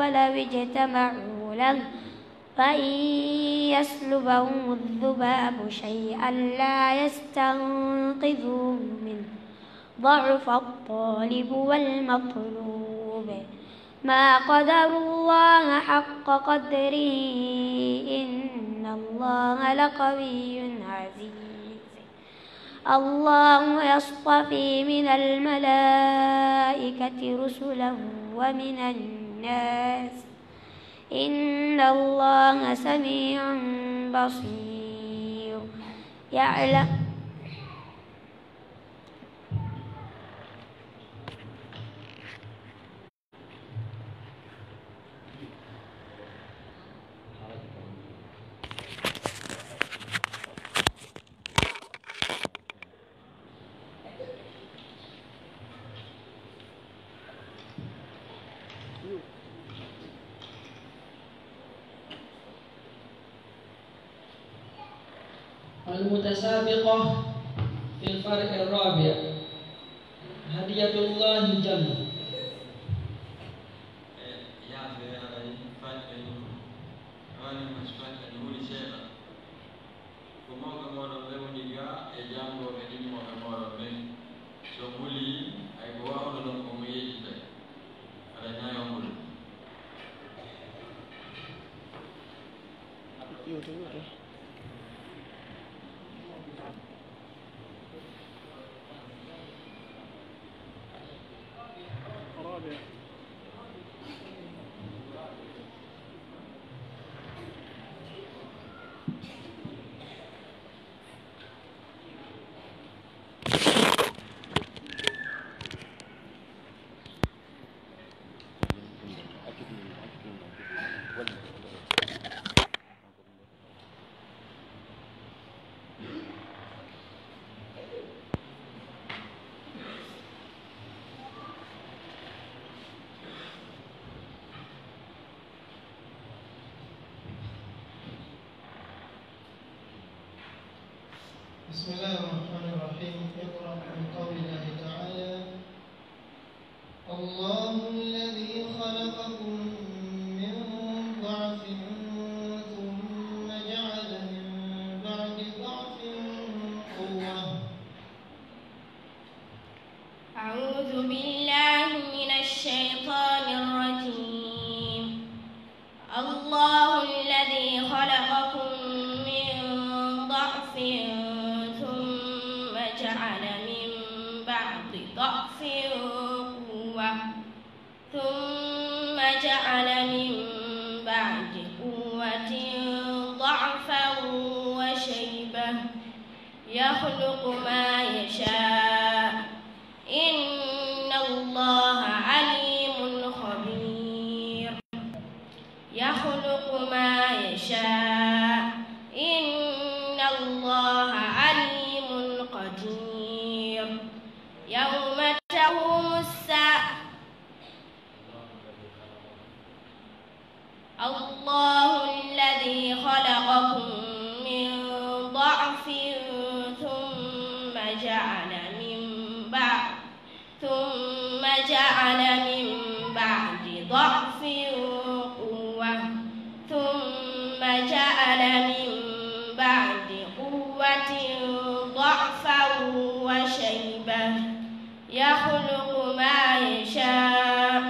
ولو اجتمعوا له فإن يسلبهم الذباب شيئا لا يستنقذوه منه ضعف الطالب والمطلوب ما قدروا الله حق قدره إن الله لقوي عزيز الله يصطفي من الملائكة رسلا ومن الناس إن الله سميع بصير يعلم المتسابقة في الفرع الرابع هدية الله جل بسم الله الرحمن الرحيم. اقرأ من قول الله تعالى الله الذي خلقكم من ضعف ثم جعل من بعد ضعف قوة. أعوذ بالله من الشيطان الرجيم. الله الذي خلقكم من ضعف ثم جعل من بعد ضعف قوة ثم جعل من بعد قوة ضعفا وشيبة يخلق ما يشاء إن الله عليم خبير يخلق ما يشاء إن الله عليم قدير يوم تقوم الساعة الله الذي خلقكم من ضعف ثم جعل من بعد ضعف قوة ثم جعل من بعد قوة ضعفا وشيبة يخلق ما يشاء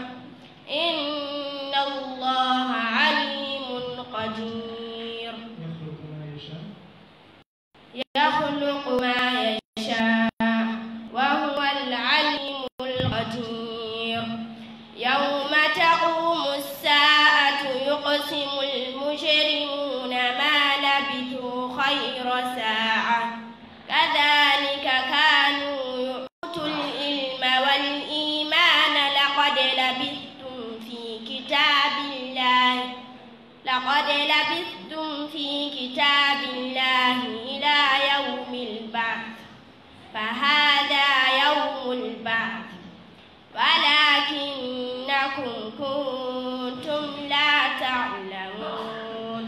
إن الله عليم قدير يخلق ما يشاء وهو العليم القدير يوم تقوم الساعة يقسم المجرمون ما لبثوا خير ساعة كذلك كانوا يؤتوا العلم والإيمان لقد لبثتم في كتاب الله إلى يوم البعث فهذا يوم البعث ولكنكم كنتم لا تعلمون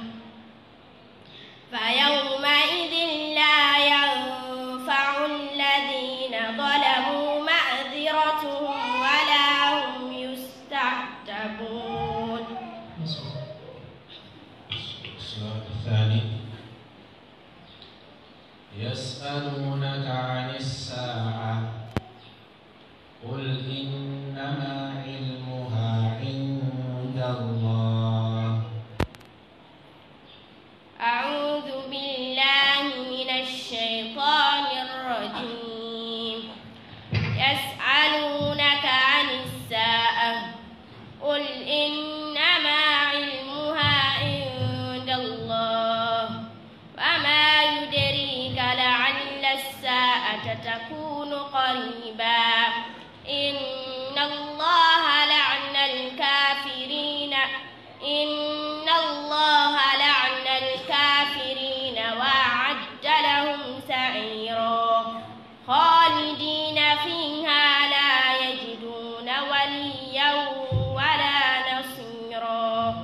فيومئذ لا ينفع الذين ظلموا معذرتهم ولا هم يستعتبون إنما علمها عند الله وما يدريك لعل الساعة تكون قريبا إن الله لعن الكافرين وأعد لهم سعيرا خالدين فيها لا يجدون وليا ولا نصيرا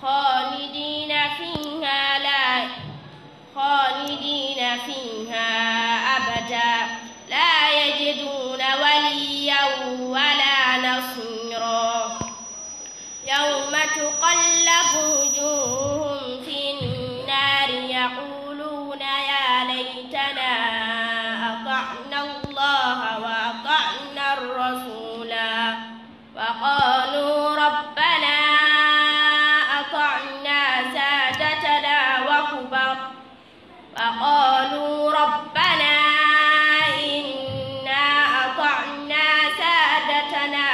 خالدين فيها أبدا لا يجدون وليا ولا نصيرا يوم تقلب وجوههم في النار يقولون يا ليتنا أطعنا الله وأطعنا الرسولا وقالوا ربنا أطعنا سادتنا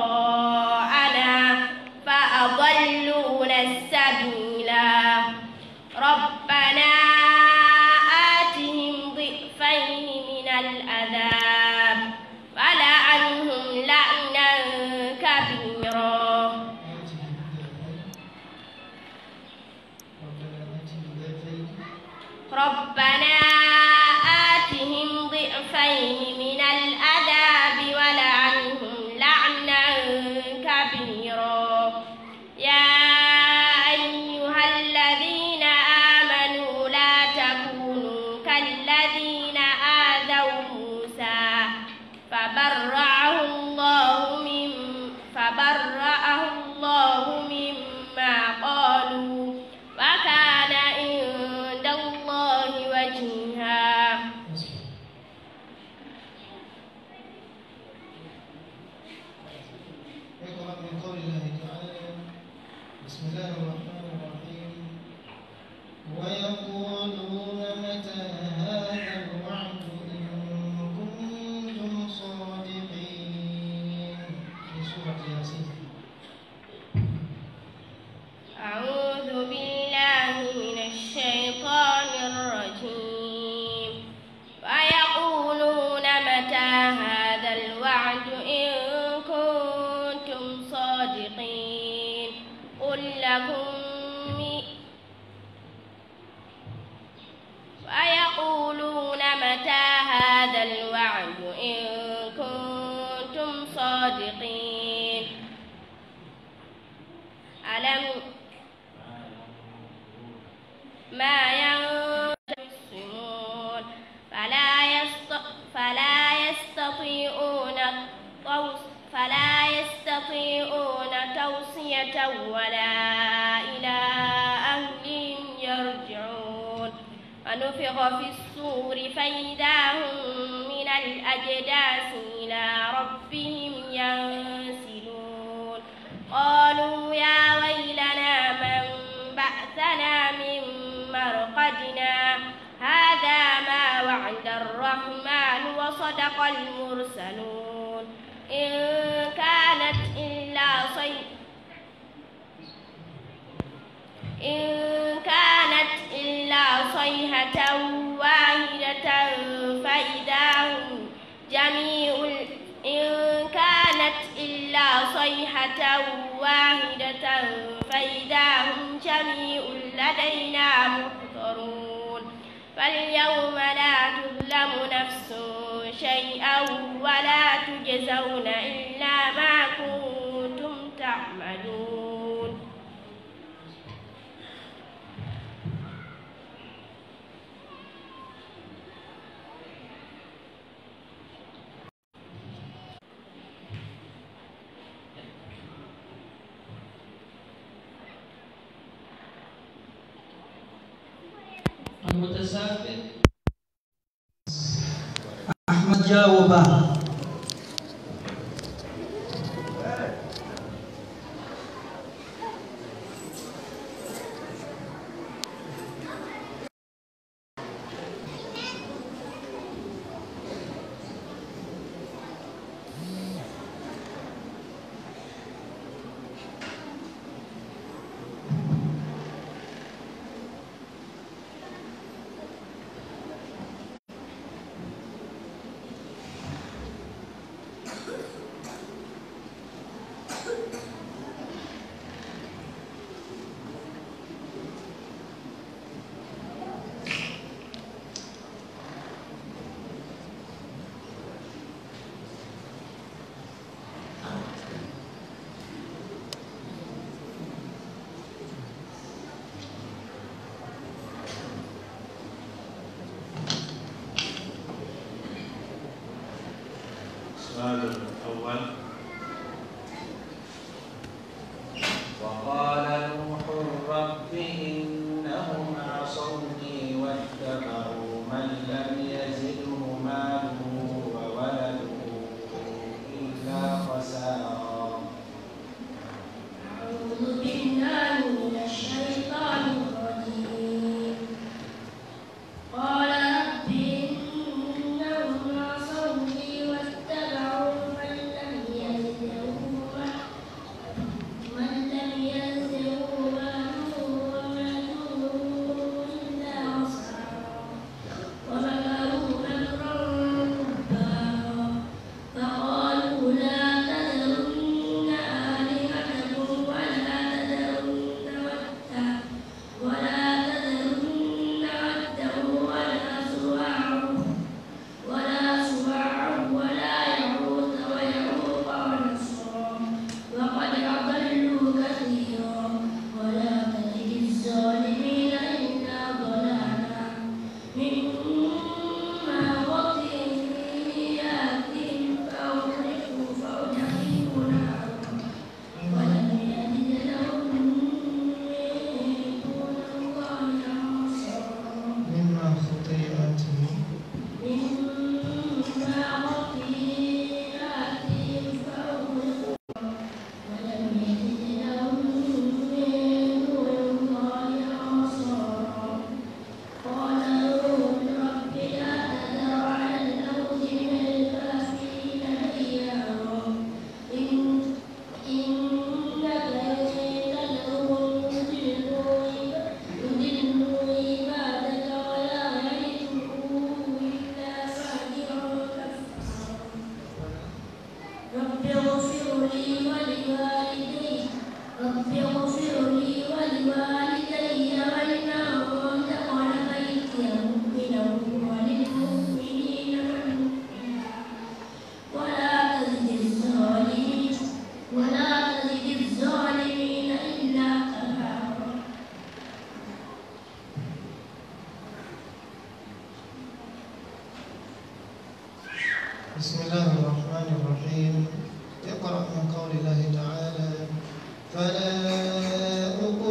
وكبراءنا فأضلونا السبيلا ربنا آتهم ضعفين من العذاب ولعنهم لعنا كبيرا ربنا آتهم ضعفين من العذاب ولعنهم لعنا كبيرا يا أيها الذين آمنوا لا تكونوا كالذين آذوا موسى فبرأه الله مما قالوا وكان عند الله وجيها اقرأ من قول الله تعالى بسم الله الرحمن الرحيم ويقولون متى هذا الوعد إن كنتم صادقين في سورة ياسين. أعوذ بالله من الشيطان الرجيم ويقولون متى هذا الوعد إن كنتم صادقين قل لكم ويقولون متى هذا الوعد إن كنتم صادقين ألم ما ينتسمون فلا يستطيعون توصية ولا إلى أهلهم يرجعون ونفخ في الصور فإذا هم من الأجداث إلى ربهم ينسلون قالوا يا ويلنا من بعثنا من مرقدنا هذا ما وعد الرحمن وصدق المرسلون إن كانت إلا صيحة واحدة فإذا هم جميع لدينا محضرون فاليوم لا تظلم نفس شيئا ولا تجزون إلا ما كنتم تعملون المتسابق أحمد جاوبه.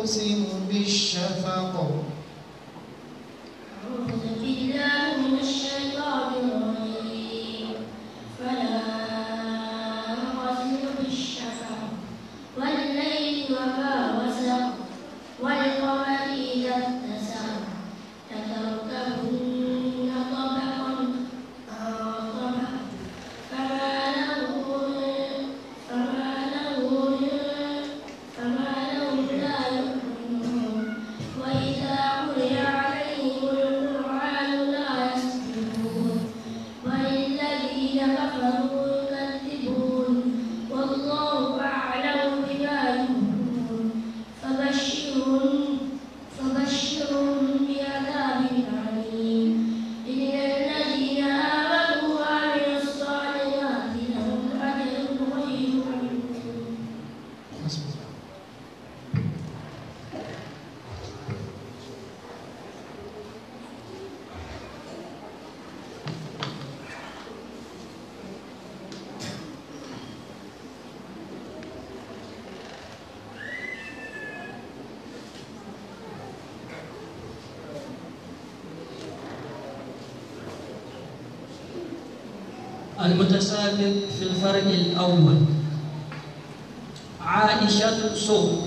أقسم بالشفق أعوذ بالله من الشيطان الرجيم فلا أقسم بالشفق والليل وما وسق والقمر إذا اتسق لتركبن طبقا عن طبق فما لهم لا يؤمنون وإذا قرئ عليهم القرآن لا يسجدون وللذين كفروا يكذبون والله أعلم بما يوعون فبشرهم بعذاب أليم إلا الذين آمنوا وعملوا الصالحات لهم أجر غير ممنون. المتسابق في الفرق الأول عائشة صوت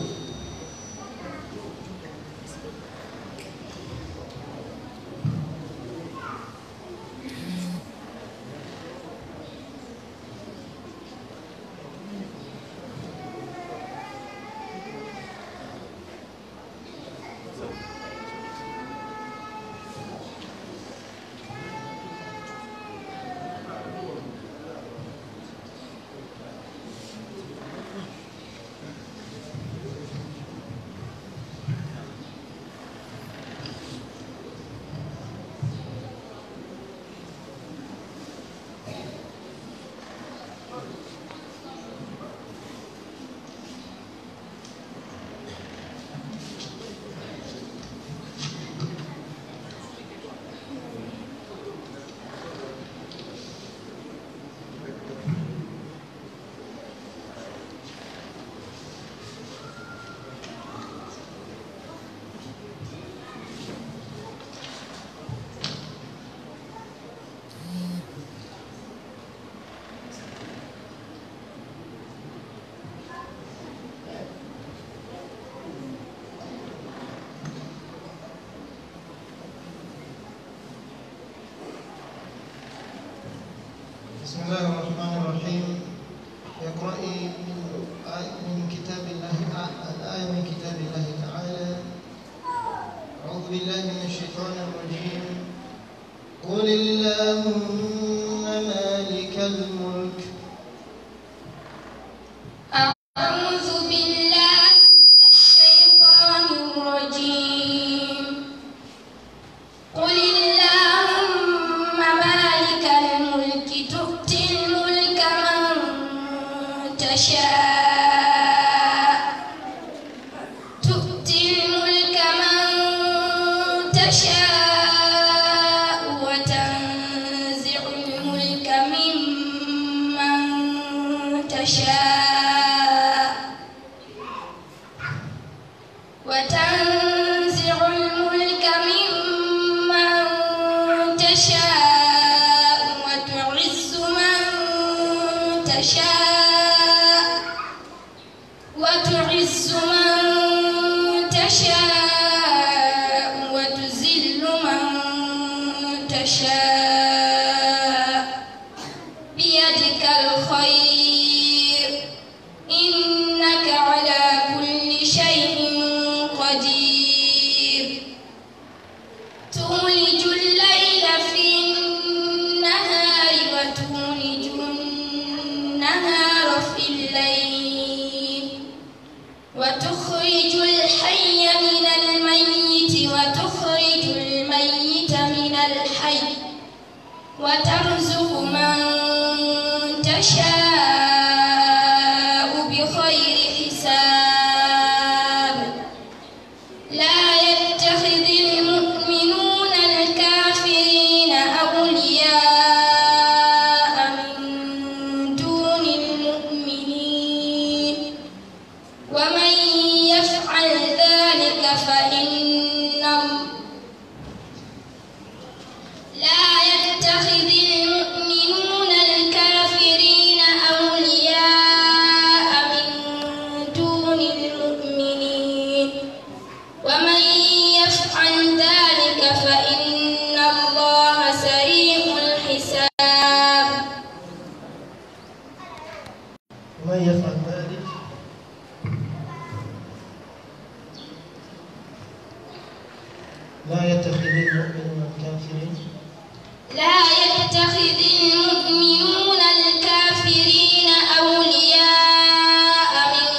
بسم الله الرحمن الرحيم. يقرأي من كتاب الله الآية من كتاب الله تعالى. أعوذ بالله من الشيطان الرجيم. قل اللهم مالك الملك أعوذ بالله من الشيطان الرجيم قل اللهم مالك الملك تؤتي الملك من تشاء وتنزع الملك ممن تشاء وتعز من تشاء وتذل من تشاء بيدك الخير إنك على كل شيء قدير تولج الليل في النهار وتولج النهار في الليل وتخرج الحي من الميت وتخرج الميت من الحي وترزق من تشاء بغير حساب لا يتخذ المؤمنون الكافرين أولياء من دون المؤمنين ومن يفعل ذلك المؤمنون الكافرين لا يتخذ المؤمنون الكافرين أولياء من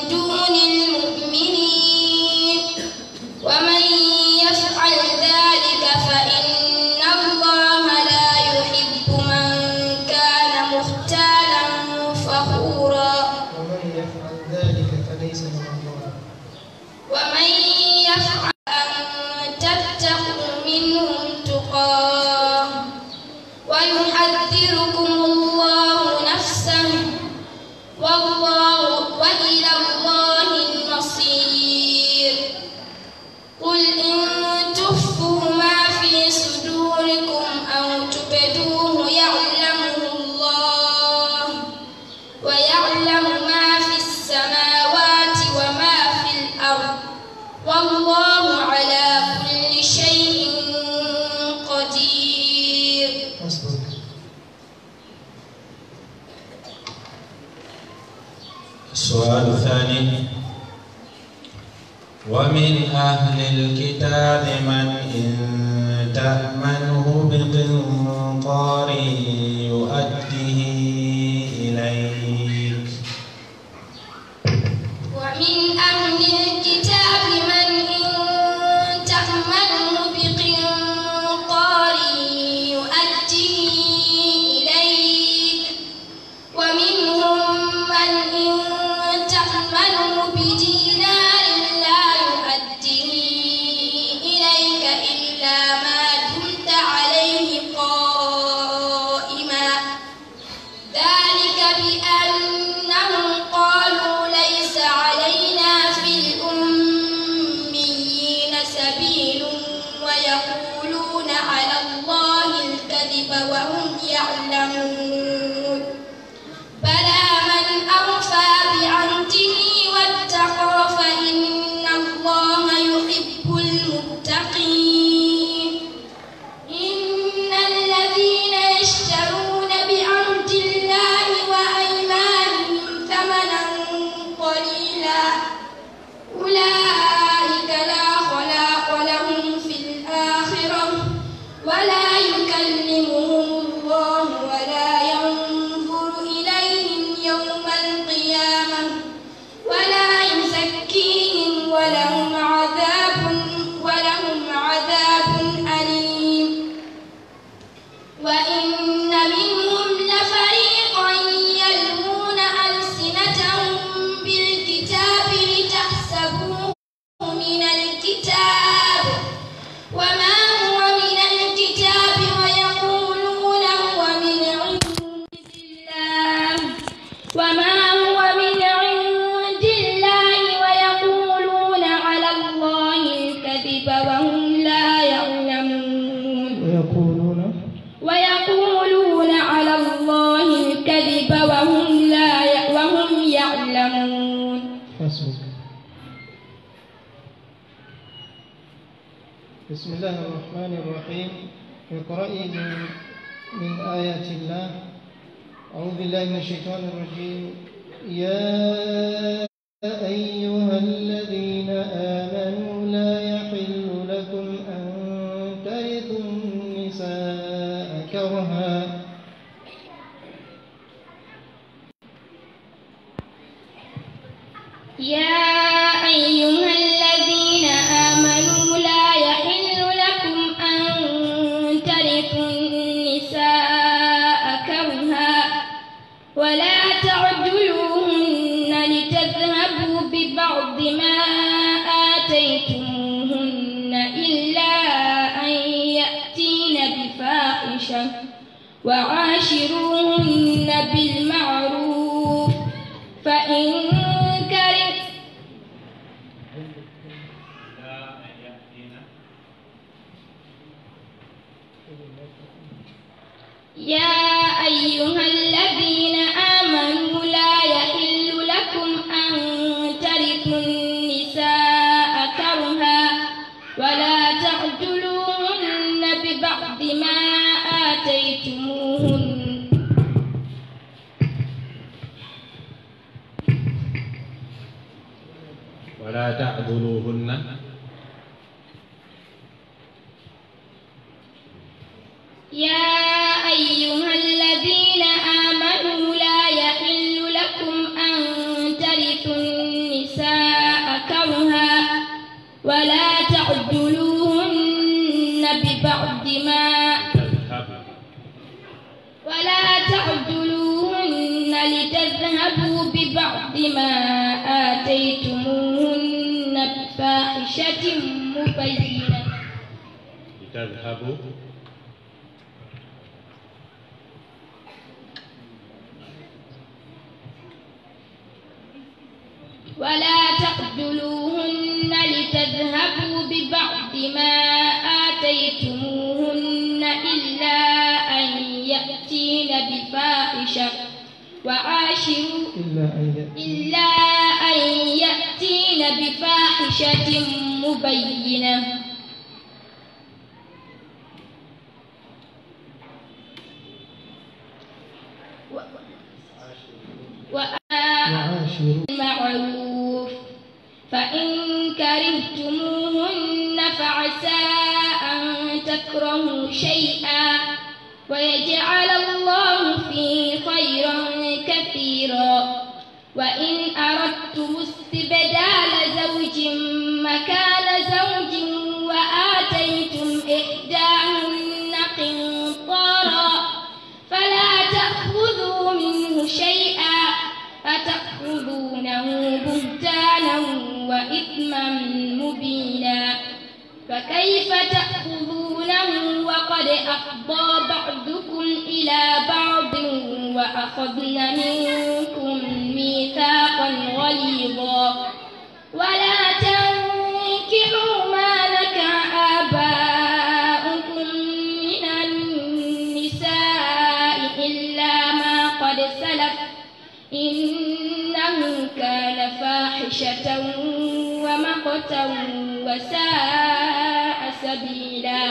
دون المؤمنين ومن يفعل ذلك فإن الله لا يحب من كان مختالا فخورا ومن يفعل ذلك فليس من الله ومن يفعل أن تتقوا منهم تقاه ويحذركم الله نفسه وإلى الله المصير قل إن تخفوا ما في صدوركم أو تبدوه يعلمه الله ويعلم ما في السماوات وما في الأرض والله على كل شيء قدير. السؤال الثاني: ومن أهل الكتاب من إن تأمنه بقنطار يؤديه إليك ومن أهل الكتاب من إن تأمنه بقنطار يؤديه إليك ومنهم من إن تأمنه بدينار لا يؤديه إليك إلا ما دمت عليه قائما ذلك بأنهم قالوا ليس علينا في الأميين سبيل ويقولون على الله الكذب وهم يعلمون بلى من أوفى بعهده واتقى فإن الله يحب المتقين إن الذين يشترون بعهد الله وأيمانهم ثمنا قليلا أولئك لا خلاق لهم في الآخرة ولا يكلمهم الله ولا ينظر إليهم يوم القيامة ولا يزكيهم ولهم عذاب أليم وإن منهم لفريقا يلوون ألسنتهم بالكتاب لتحسبوه من الكتاب وما هو من الكتاب ويقولون هو من عند الله ويقولون على الله الكذب وهم لا يعلمون ويقولون على الله الكذب وهم يعلمون. بسم الله الرحمن الرحيم. اقرأي من آيات الله. أعوذ بالله من الشيطان الرجيم. يا أيها الذين آمنوا لا يحل لكم أن ترثوا النساء كرها يا أيها الذين آمنوا لا يحل لكم أن ترثوا النساء كرها ولا تعدلوهن لتذهبوا ببعض ما آتيتموهن إلا أن يأتين بفاحشة وعاشروهن بالمعروف فإن يا أيها الذين آمنوا لا يحل لكم أن ترثوا النساء كرها ولا تعدلوهن ببعض ما آتيتموهن ولا تعضلوهن ترثوا النساء كرها ولا تعدلوهن لتذهبوا ببعض ما آتيتموهن بفاحشة مبينة ولا تعدلوهن لتذهبوا ببعض ما آتيتموهن إلا أن يأتين بفاحشة مبينة بالمعروف فإن كرهتموهن فعسى أن تكرهوا شيئا ويجعل الله فيه خيرا كثيرا وإن أردتم استبدال زوج مكان زوج وآتيتم إحداهن قنطارا فلا تأخذوا منه شيئا أتأخذونه بهتانا وإثما مبينا فكيف تأخذونه وقد أفضى بعضكم إلى بعض وأخذن منكم ميثاقا غليظا ولا تنكحوا ما نكح آباؤكم من النساء إلا ما قد سلف إنه كان فاحشة ومقتا وساء سبيلا.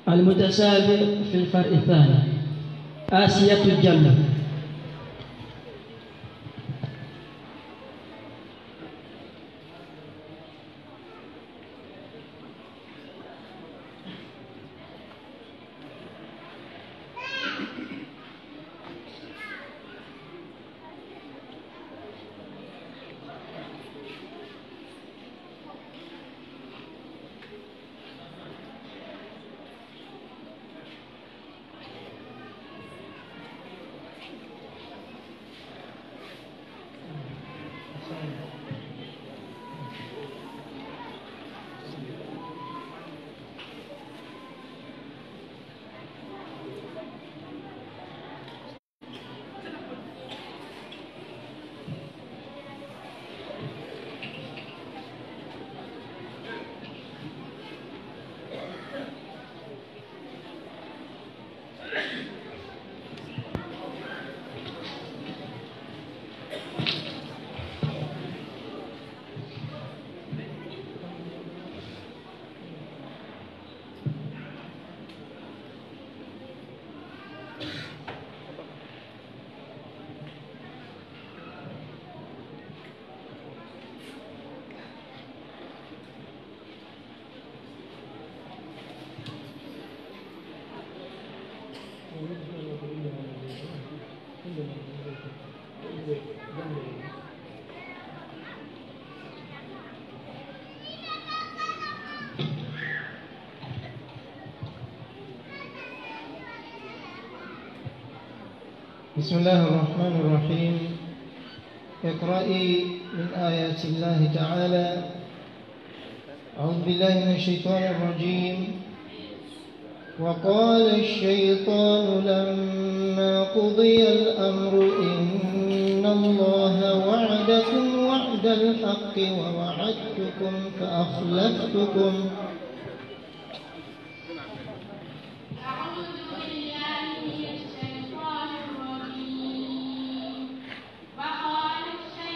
المتسابق في الفرع الثاني آسية الجنة. بسم الله الرحمن الرحيم. اقرأي من آيات الله تعالى. أعوذ بالله من الشيطان الرجيم. وقال الشيطان لما قضي الأمر إن الله وعدكم وعد الحق ووعدتكم فأخلفتكم وقال الشيطان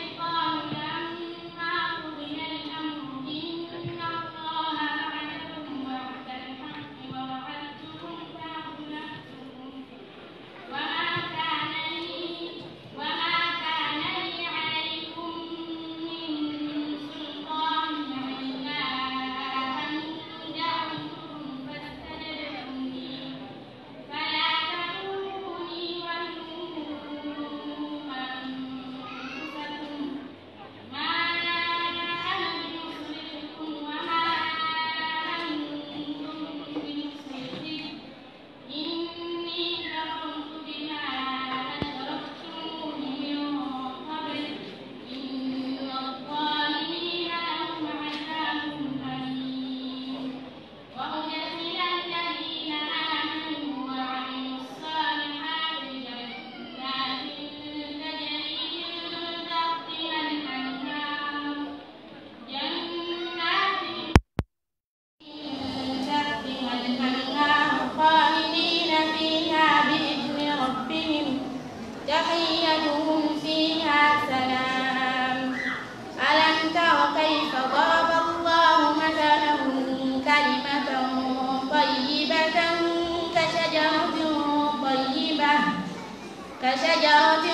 كشجرة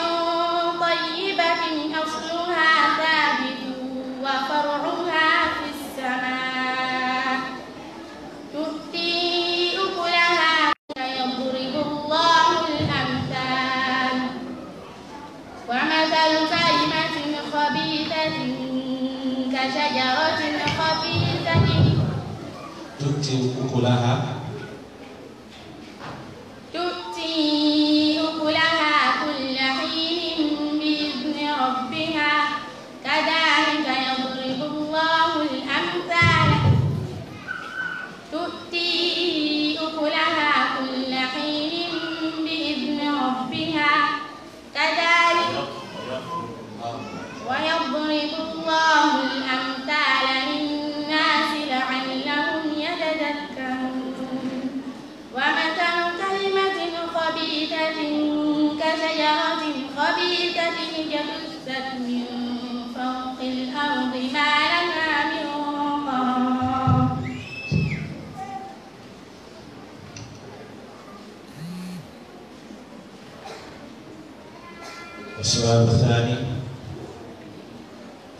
طيبة أصلها ثابت وفرعها في السماء تؤتي أكلها يضرب الله الأمثال ومثل كلمة خبيثة كشجرة خبيثة تؤتي أكلها كل حين بإذن ربها كذلك يضرب الله الأمثال تؤتي أكلها كل حين بإذن ربها كذلك ويضرب الله الأمثال للناس لعلهم يتذكرون ومثل كلمة خبيثة كشجرة خبيثة اجتثت من فوق الأرض ما لها من قرار السؤال الثاني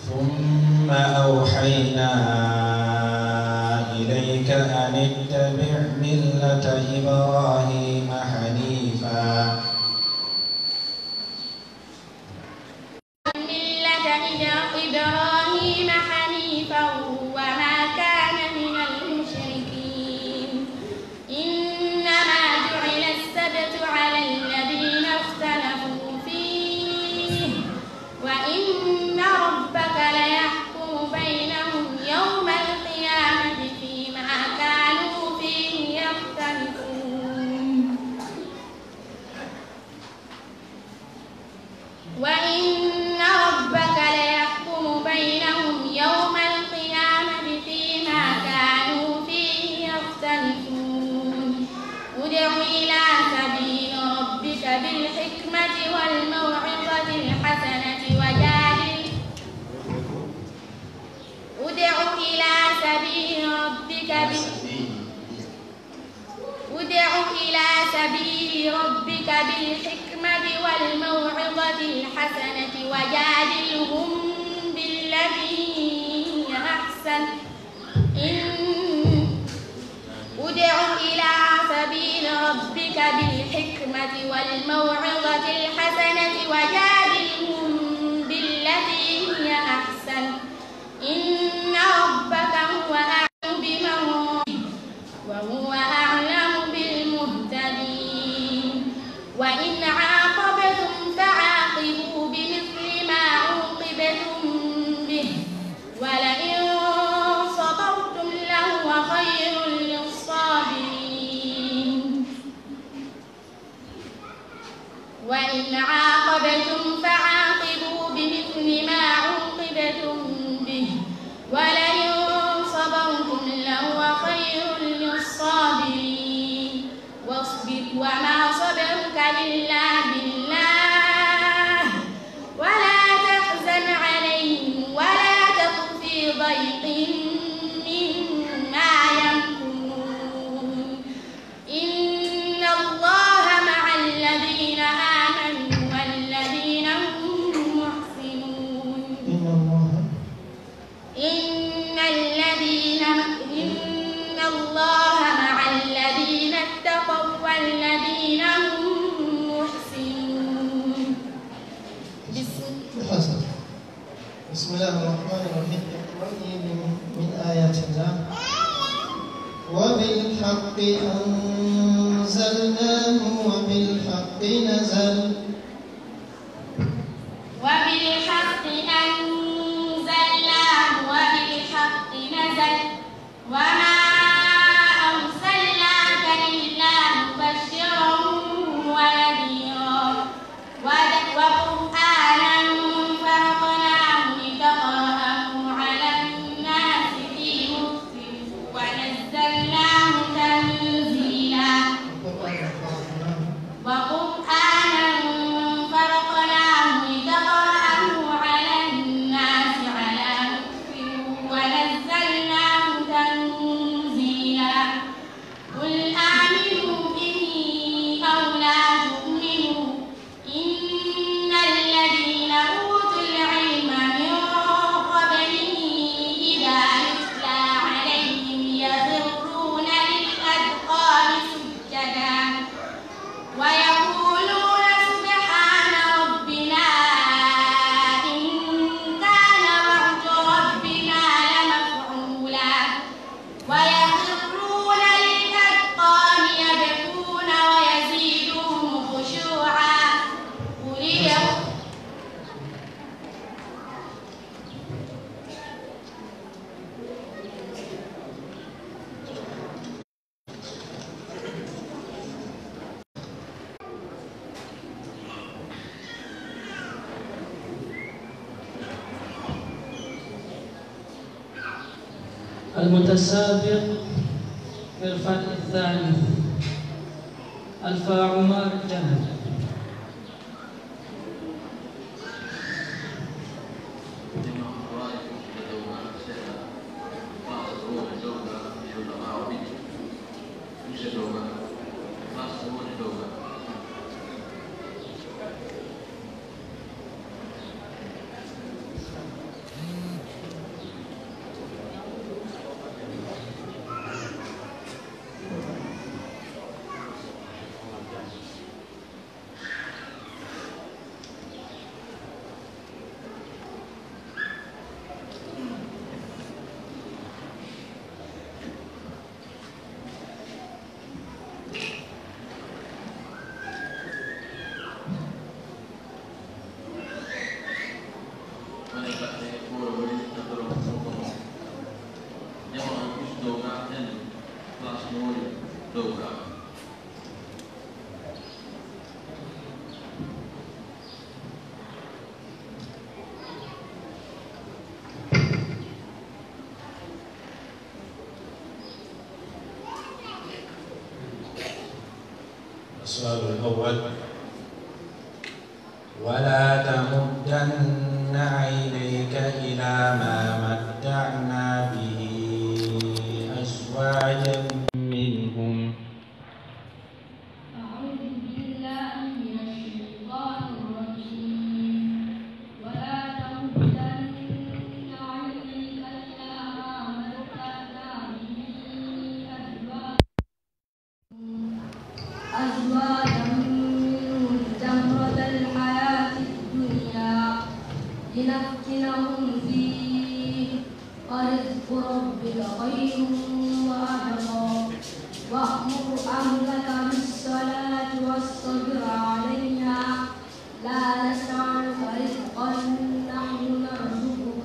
ثم أوحينا إليك أن اتبع ملة إبراهيم حنيفا إبراهيم حنيفا وما كان من المشركين إنما جعل السبت على الذين اختلفوا فيه وإن ربك ليحكم بينهم يوم القيامة فيما كانوا فيه يختلفون وإن ربك ليحكم بينهم يوم القيامة فيما كانوا فيه يختلفون ادع إلى سبيل ربك بالحكمة والموعظة الحسنة ادع إلى سبيل ربك بالحكمة والموعظة الحسنة وجادلهم بالتي هي أحسن ادع إلى سبيل ربك بالحكمة والموعظة الحسنة وجادلهم بالتي هي أحسن إن ربك هو أعلم بمن وهو أعلم بالمهتدين وإن عاقبتم فعاقبوا بمثل ما عوقبتم به ولئن صبرتم لهو خير للصابرين وإن عاقبتم فعاقبوا بمثل ما عوقبتم به ولئن صبرتم لهو خير للصابرين واصبر وما صبرك إلا بالله ولا تحزن عليهم ولا تك في ضيق مما يمكرون إن الله مع الذين آمنوا والذين هم محسنون إن الله مع الذين اتقوا والذين هم محسنون بسم الله الرحمن الرحيم من آيات الله وبالحق أنزلناه وبالحق نزل وبالحق أنزلناه وبالحق نزل وما أرسلناك إلا مبشرا ونذيرا وقرآنا فرقناه لتقرأه على الناس في مكث ونزلناه تنزيلا وقرآنا المتسابق في الفرق الثاني ألفا عمر جهل. السؤال الأول: ولا تمدن عينيك إلى ما متعنا به أزواجا منهم. أعوذ بالله من الشيطان الرجيم. ولا تمدن عينيك إلى ما متعنا به أزواجا منهم زهرة الحياة الدنيا لنفتنهم فيه ورزق ربك خير وأبقى. وأمر أهلك بالصلاة واصطبر عليها لا نسألك رزقا نحن نرزقك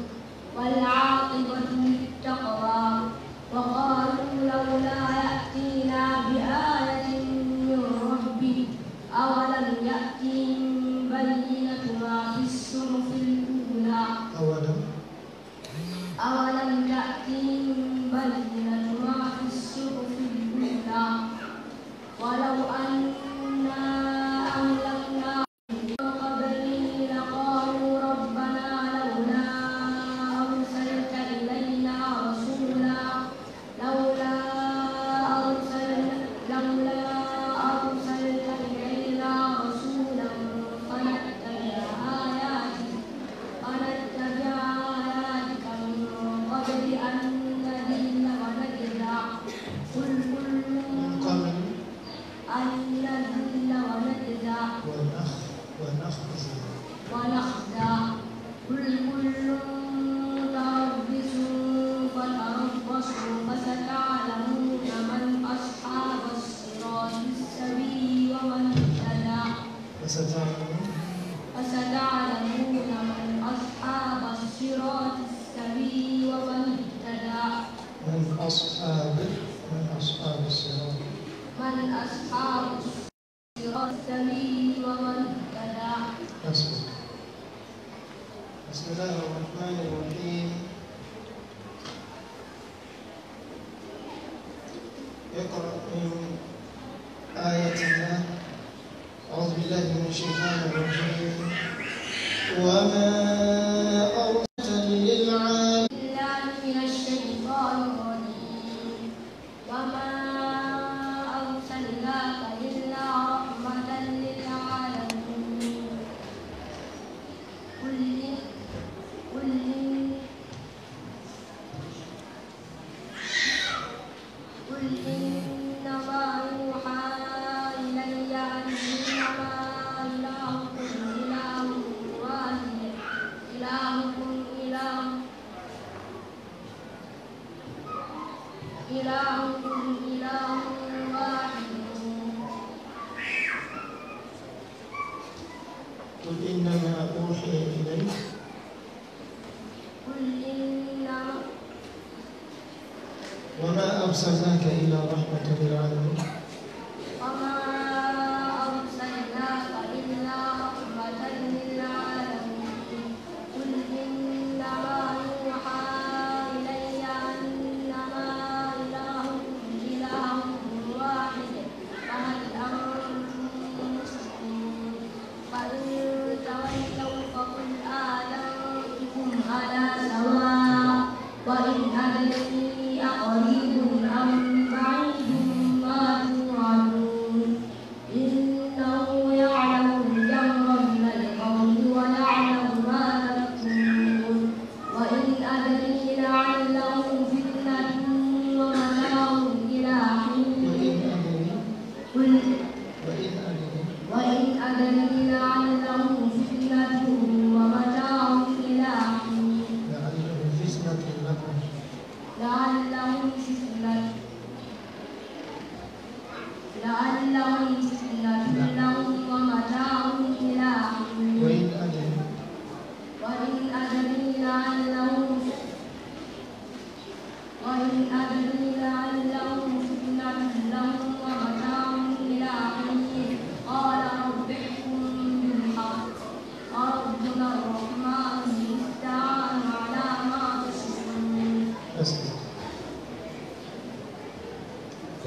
والعاقبة للتقوى. وقالوا لولا يأتينا بآية من ربه أولم يأتهم بينة ما في الصحف الأولى أولم يأتهم بينة ما في الصحف الأولى ولو أنا أهلكناهم من قبله لقالوا ربنا لولا أرسلت إلينا رسولا فنتبع آياتك من قبل أن نذل ونجزع. قل كل أن نذل ونجزع ونخزع. قل كل متربص فتربصوا فستعلمون من أصحاب الصراط السوي ومن اهتدى. فستعلمون من أصحاب الصراط السوي ومن اهتدى. من أصحاب الصراط السوي ومن اهتدى. بسم الله الرحمن الرحيم. يقرأ من آية الله. أعوذ بالله من الشيطان الرجيم. وما أرسلت للعالمين. بالله من الشيطان الرجيم. وما أرسلناك إلا رحمة للعالمين. قل إنما يوحى إلي أنما إلهكم إله واحد إلهكم إله واحد. قل إنما أوحي إلي وما أرسلناك إلا رحمة للعالمين. وما أرسلناك إلا رحمة للعالمين. قل إنما يوحى إلي أنما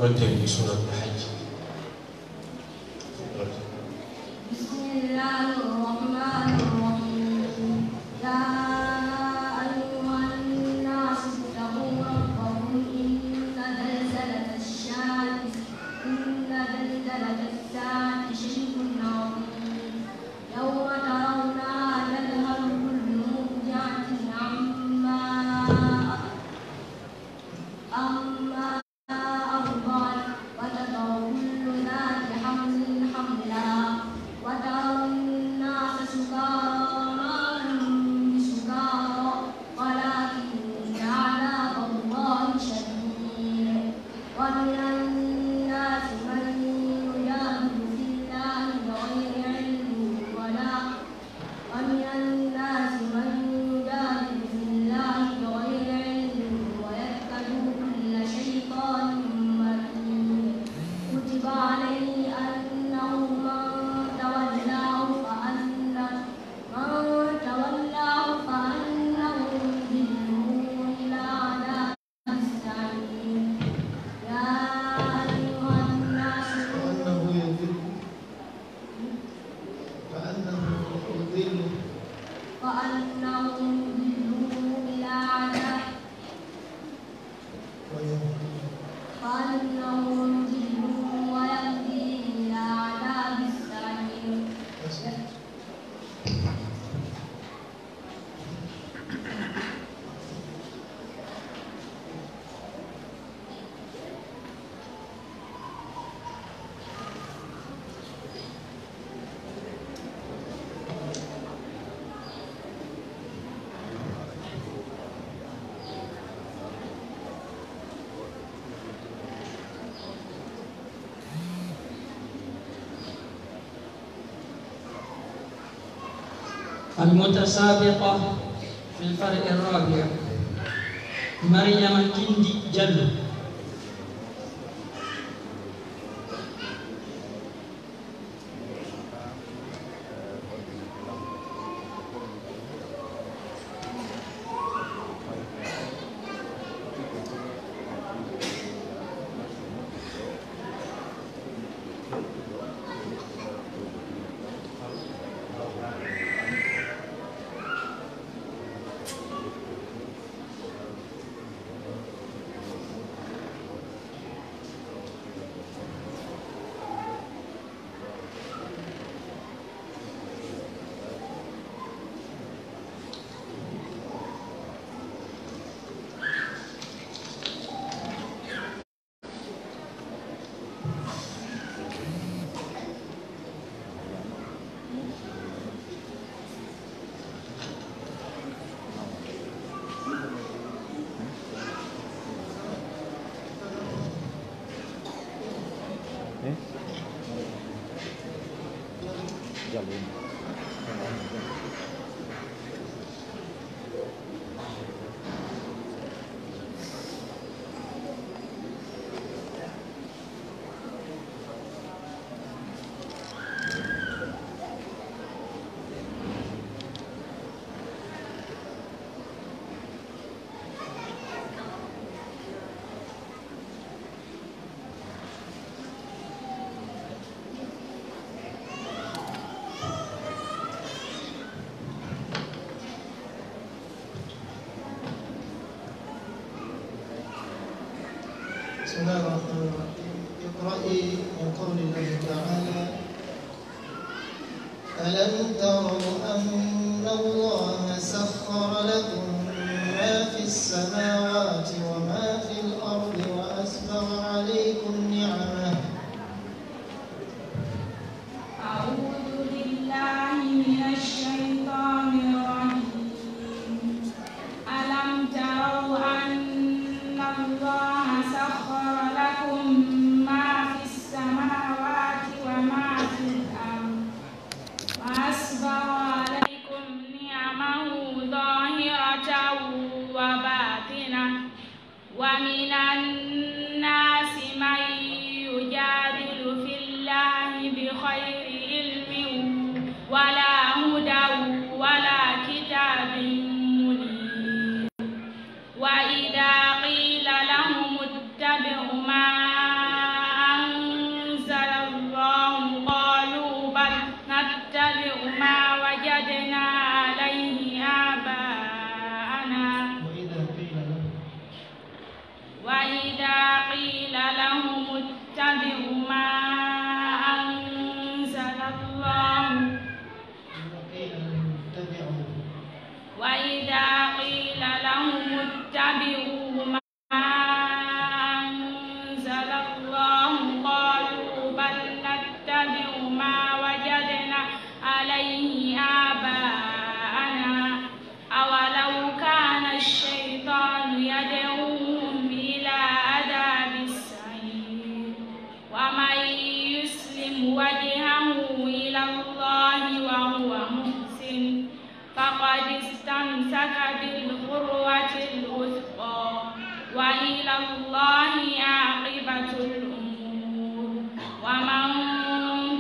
وانتهي بسورة الحج. بسم الله الرحمن الرحيم. يا أيها الناس اتقوا ربكم إن زلزلة الساعة شيء عظيم. يوم ترونها تذهل كل مرضعة عما أرضعت وتضع كل ذات حمل حملها وترى الناس سكارى بسكارى ولكن عذاب الله شديد. ومن الناس من يجادل في الله بغير علم ويتبع كل شيطان مريد. كتب عليه أنه من تولاه فأنه يضله إلى عذاب السعير. يا أيها الناس فأنه يضل إلى عذاب ويهدي إلى عذاب السعير. المتسابقة في الفرع الرابع مريم الكندي جلو. بسم الله الرحمن الرحيم. اقرأي من قول الله تعالى: ألم تروا أن الله سخر لكم ما في السماوات وما في الأرض وأسبغ عليكم نعمه. أعوذ بالله من الشيطان الرجيم. ألم تروا أن الله سخر لكم ما في السماوات وما في الأرض وأسبغ عليكم نعمه ظاهرة اتبعوا ما أنزل الله قالوا بل نتبع ما وجدنا عليه آباءنا أولو كان الشيطان يدعوهم إلى عذاب السعير ومن يسلم وجهه إلى الله وهو محسن فقد استمسك بالعروة الوثقى وإلى الله عاقبة الأمور ومن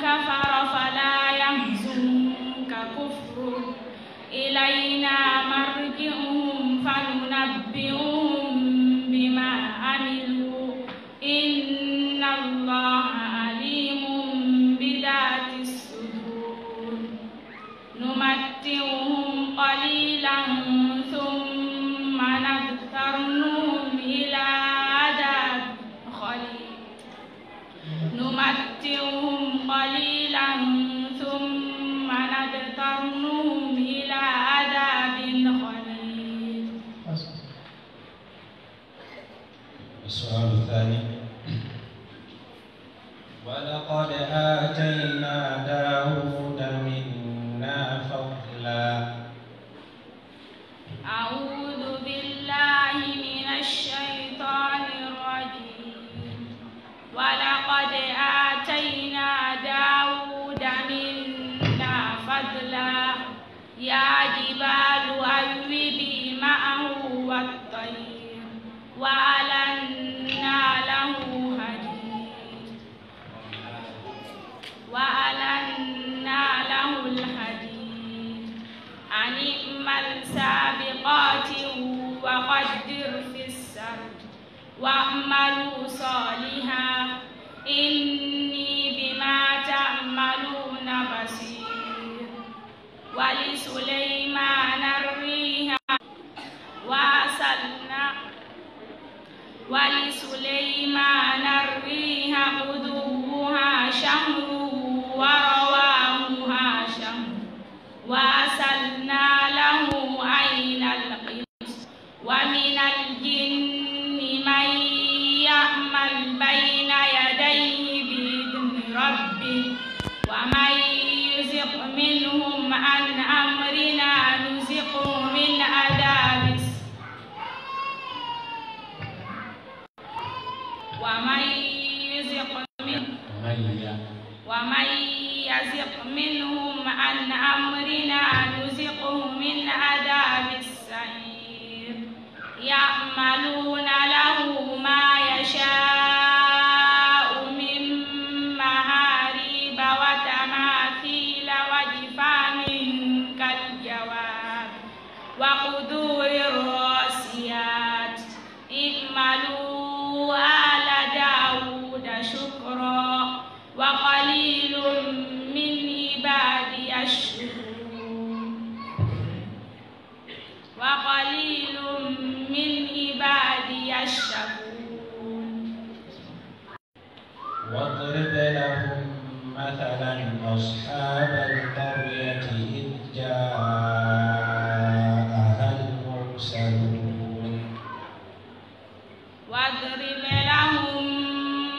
كفر فلا يحزنك كفره إلينا مرجعهم فننبئهم بما عملوا إن الله عليم بذات الصدور نمتعهم قليلا ثم نضطرهم إلى عذاب خليد نمتعهم قليلا ثم نضطرهم إلى عذاب خليد. السؤال الثاني: ولقد آتينا داود منا فضلا. أعوذ بالله من الشيطان الرجيم. ولقد آتينا داود منا فضلا يا جبال أوبي معه والطير وألنا له الحديد أن اعمل سابقات وقدر في السرد واعملوا صالحا إني بما تعملون بصير. ولسليمان الريح غدوها شهر ورواحها شهر وأسلنا له عين القيس. ومن الجن من يعمل بين يديه بإذن ربه ومن يزغ منهم عن أمرنا نزغه من عذاب ومن يزغ منهم عن أمرنا نزغه من عذاب السعير. يعملون له ما يشاء من محاريب وتماثيل وجفان كالجواب وقدور الراسيات. اعملوا آل داود شكرا وقليل من عبادي الشكور واضرب لهم مثلا أصحاب القرية إذ جاءها المرسلون. واضرب لهم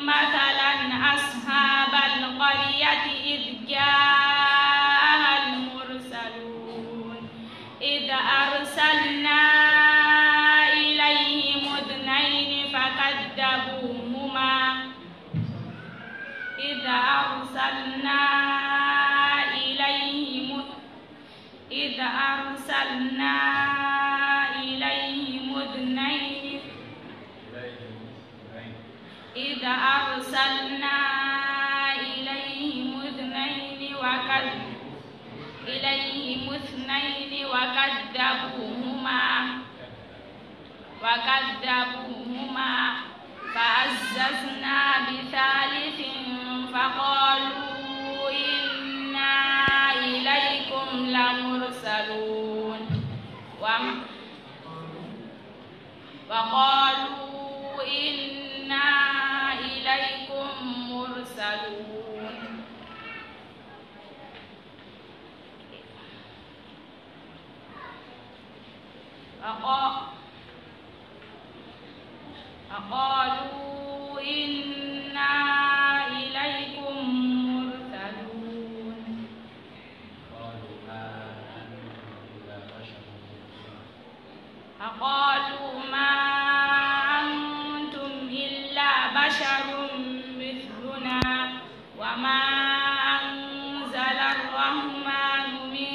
مثلا أصحاب القرية إذ جاءها المرسلون إذ أرسلنا إليهم اثنين فكذبوهما إذ أرسلنا إليهم اثنين وكذبوهما فعززنا بثالث فقالوا إنا إليكم لمرسلون. فقالوا إنا إليكم مرسلون فقالوا ما أنتم إلا بشر مثلنا وما أنزل الرحمن من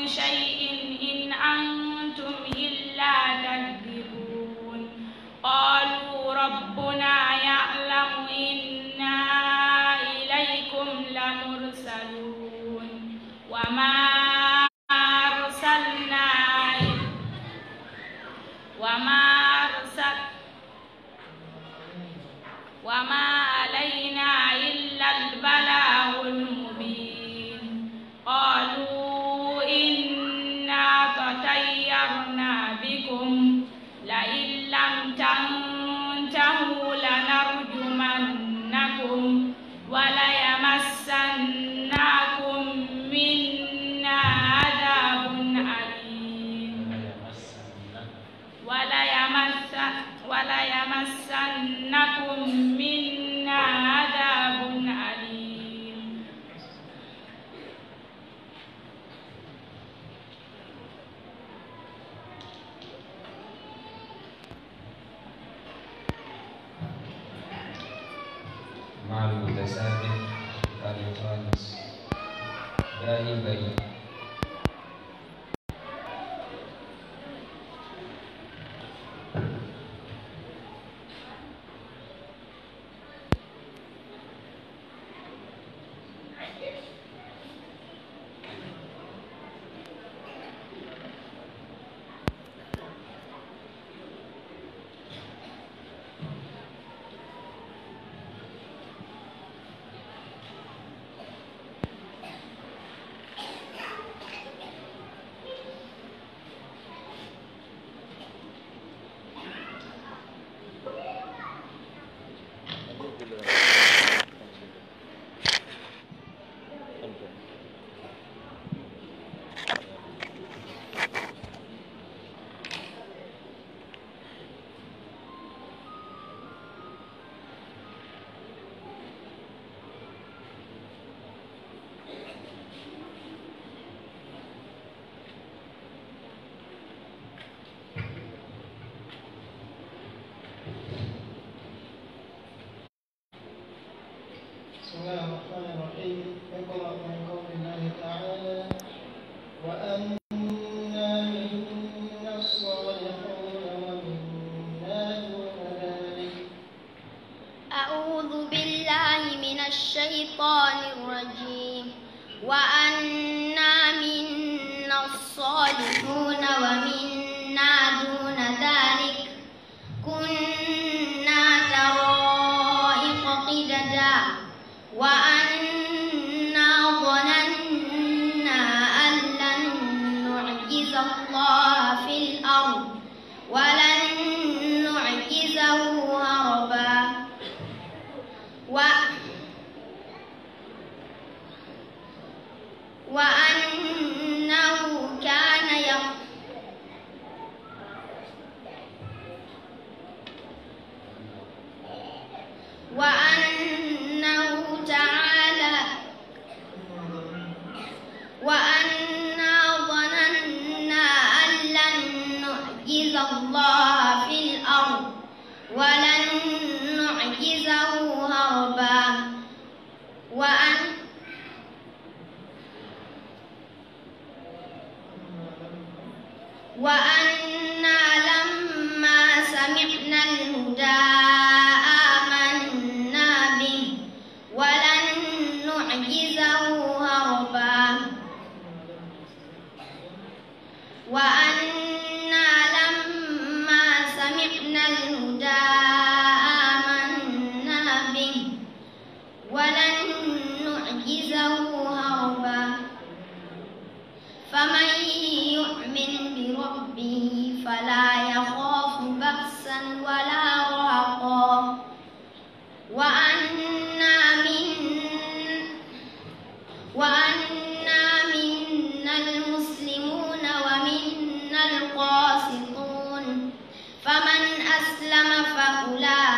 شيء إن أنتم إلا تكذبون قالوا ربنا يعلم إنا إليكم لمرسلون وما علينا إلا البلاغ المبين قالوا إنا تطيرنا بكم لئن لم تنتهوا لنرجمنكم وليمسنكم منا عذاب أليم وليمسنكم منا عذاب أليم مع المتسابق الخامس دائما بسم الله الرحمن الرحيم. اقرأ من قول الله تعالى وأنا منا الصالحون ومنا دون ذلك. أعوذ بالله من الشيطان الرجيم. وأنا منا الصالحون ومنا دون ذلك كنا طرائق قددا وأنا ظننا أن لن نعجز الله في الأرض ولن نعجزه هربا وأنه كان وأنا ظننا أن لن نعجز الله في الأرض ولن نعجزه هربا وأنا لما سمعنا الهدى آمنا به ولن نعجزه هربا وأنا لما سمعنا الهدى آمنا به ولن نعجزه هربا فمن يؤمن بربه فلا يخاف بأسا ولا رهقا وأنا منا المسلمون ومنا القاسطون فمن أسلم فأولئك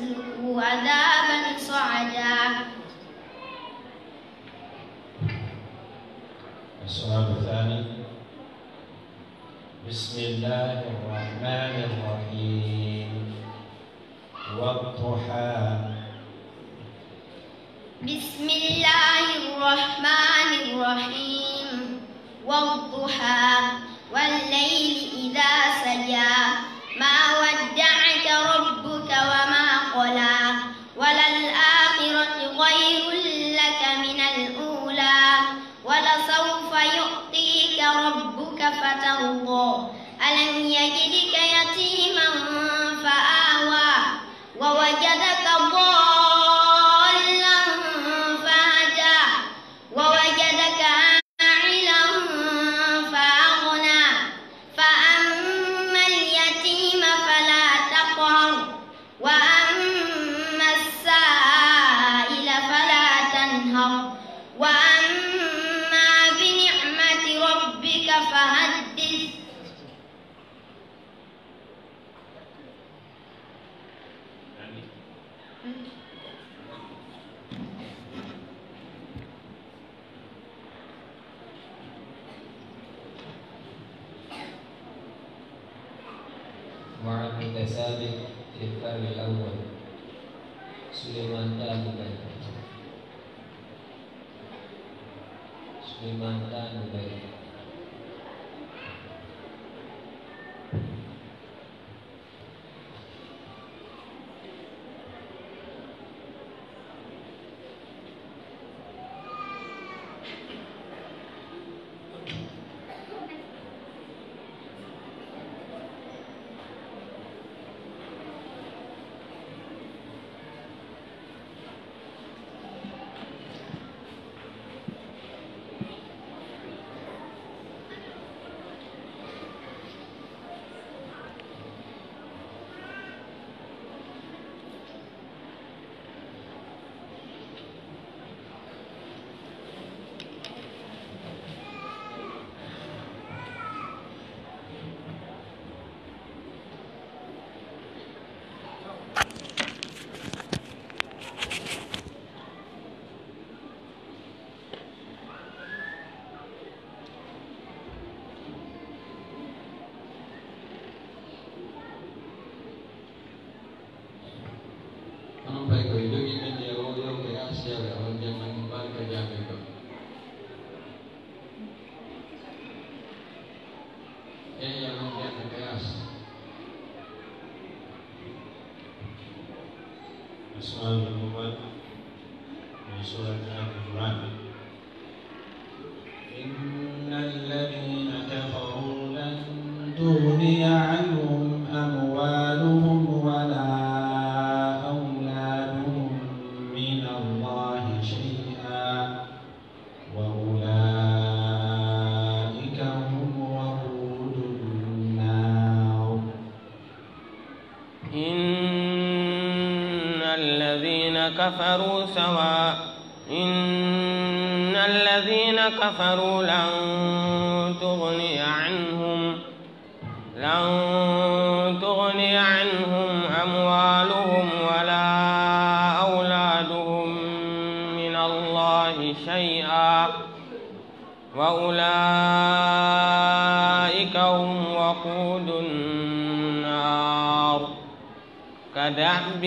فاسلكوا عذابا صعدا. السؤال الثاني: بسم الله الرحمن الرحيم والضحى. بسم الله الرحمن الرحيم والضحى والليل إذا سجى ما ودعك ربك وما قلى وللآخرة خير لك من الأولى ولسوف يؤتيك ربك فترضى ألم يجدك يتيما فآوى ووجدك ضالا فهدى ووجدك عائلا فأغنى فأما اليتيم فلا تقهر وأما السائل فلا تنهر وأما بنعمة ربك فحدث. مع المتسابق في الفرع الأول سليمان تانبي. السؤال الأول من سورة آل عمران: إن الذين كفروا لن تغني عنهم أموالهم ولا أولادهم من الله شيئا وأولئك هم وقود النار. إن الذين كفروا لن تغني عنهم أموالهم ولا أولادهم من الله شيئا وأولئك هم وقود النار. كدأب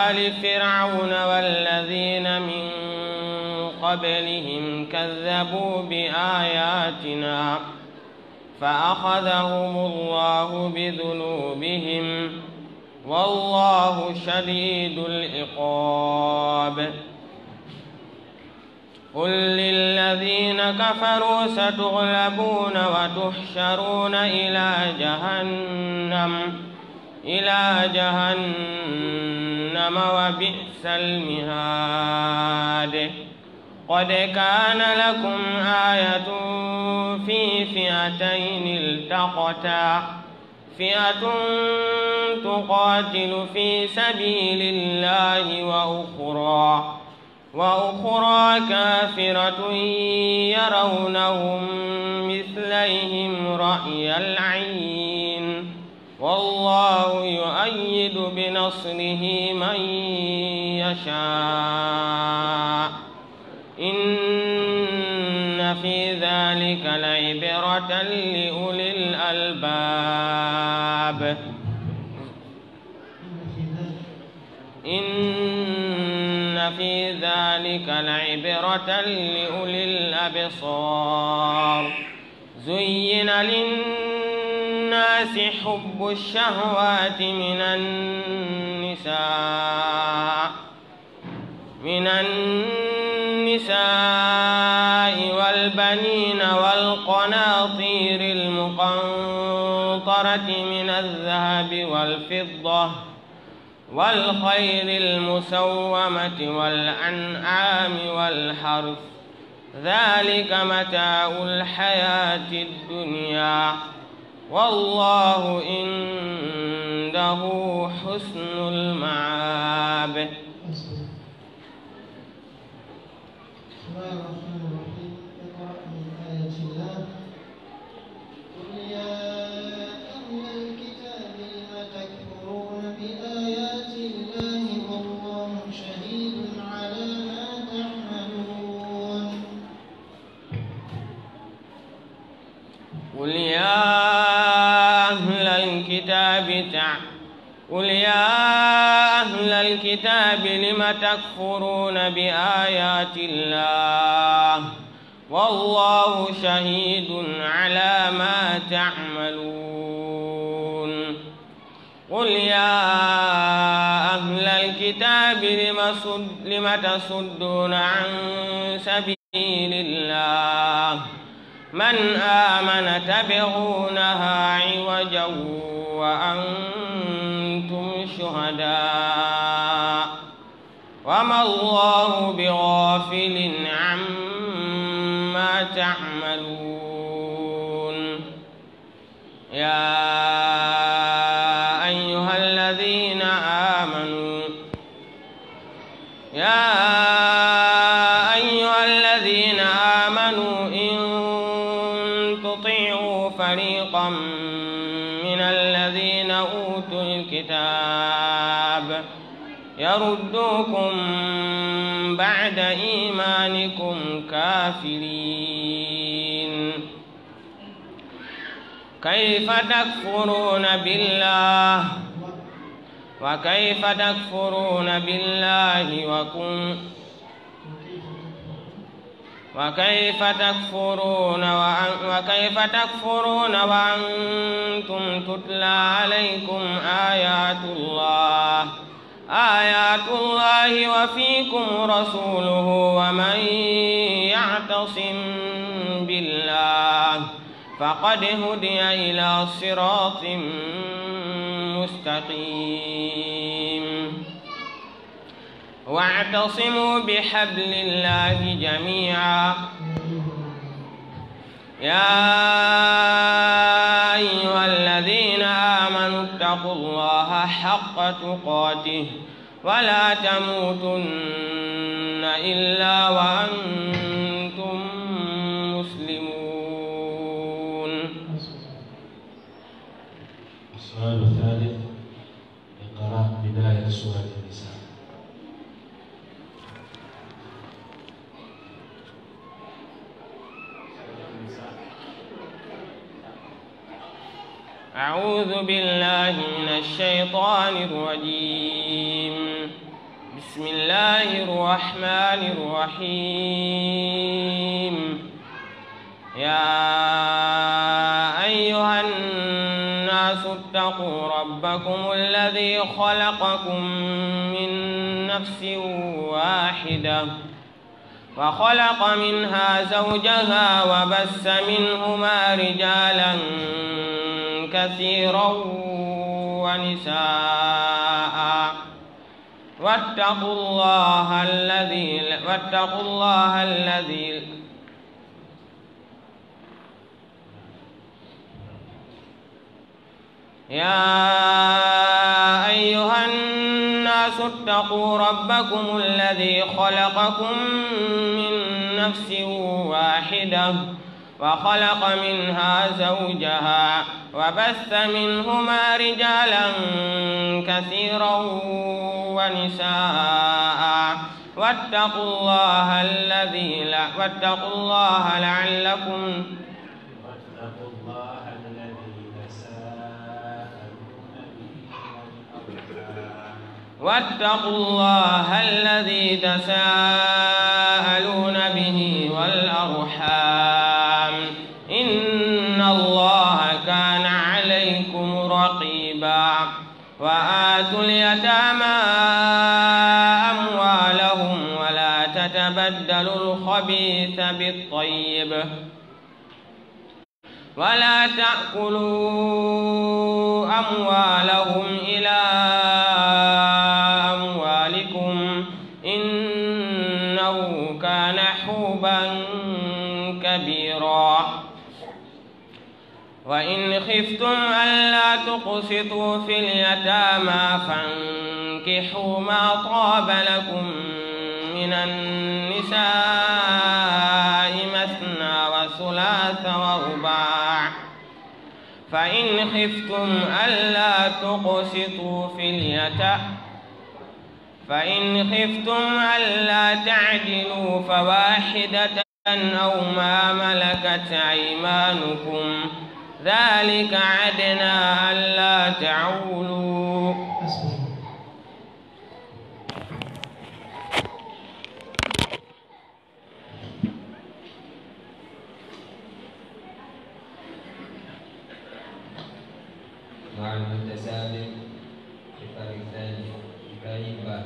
آل فرعون والذين من قبلهم كذبوا بآياتنا فأخذهم الله بذنوبهم والله شديد العقاب. قل للذين كفروا ستغلبون وتحشرون إلى جهنم وبئس المهاد. قد كان لكم آية في فئتين التقتا فئة تقاتل في سبيل الله وأخرى كافرة يرونهم مثليهم رأي العين والله يؤيد بنصره من يشاء إن في ذلك لعبرة لأولي الألباب إن في ذلك لعبرة لأولي الأبصار زين للناس حب الشهوات من النساء والبنين والقناطير المقنطرة من الذهب والفضة والخيل المسومة والأنعام والحرث ذلك متاع الحياة الدنيا والله عنده حسن المعاب. بسم الله الرحمن الرحيم. اقرأ من آية الله. قل يا أهل الكتاب لم تكفرون بآيات الله والله شهيد على ما تعملون. قل يا أهل الكتاب لم تكفرون بآيات الله والله شهيد على ما تعملون. قل يا أهل الكتاب لم تصدون عن سبيل الله من آمن تبغونها عوجا وأنتم شهداء وما الله بغافل عما تعملون. يا أيها الذين آمنوا إن تطيعوا فريقا من الذين أوتوا الكتاب يردوكم بعد إيمانكم كافرين كيف تكفرون بالله وكيف تكفرون وأنتم تتلى عليكم آيات الله وفيكم رسوله ومن يعتصم بالله فقد هدي إلى صراط مستقيم. واعتصموا بحبل الله جميعا يا أيها الذين آمنوا اتقوا الله حق تقاته ولا تموتن إلا وأنتم مسلمون. السؤال الثالث. اقرأ بداية سورة النساء. أعوذ بالله من الشيطان الرجيم. بسم الله الرحمن الرحيم. يا أيها الناس اتقوا ربكم الذي خلقكم من نفس واحدة وخلق منها زوجها وبث منهما رجالا كثيرا ونساء واتقوا الله الذي يا أيها الناس اتقوا ربكم الذي خلقكم من نفس واحدة وخلق منها زوجها وبث منهما رجالا كثيرا ونساء واتقوا الله لعلكم واتقوا الله الذي تساءلون به والأرحام إن الله كان عليكم رقيبا وآتوا اليتامى أموالهم ولا تتبدلوا الخبيث بالطيب ولا تأكلوا أموالهم إلى أموالكم إنه كان حوبا كبيرا وإن خفتم ألا تقسطوا في اليتامى فانكحوا ما طاب لكم من النساء مثنى وثلاث ورباع فإن خفتم ألا تقسطوا في اليتامى فإن خفتم ألا تعدلوا فواحدة أو ما ملكت أيمانكم ذلك عدنا ألا تعولوا مع المتسابق في الفرق الثاني إبراهيم بقى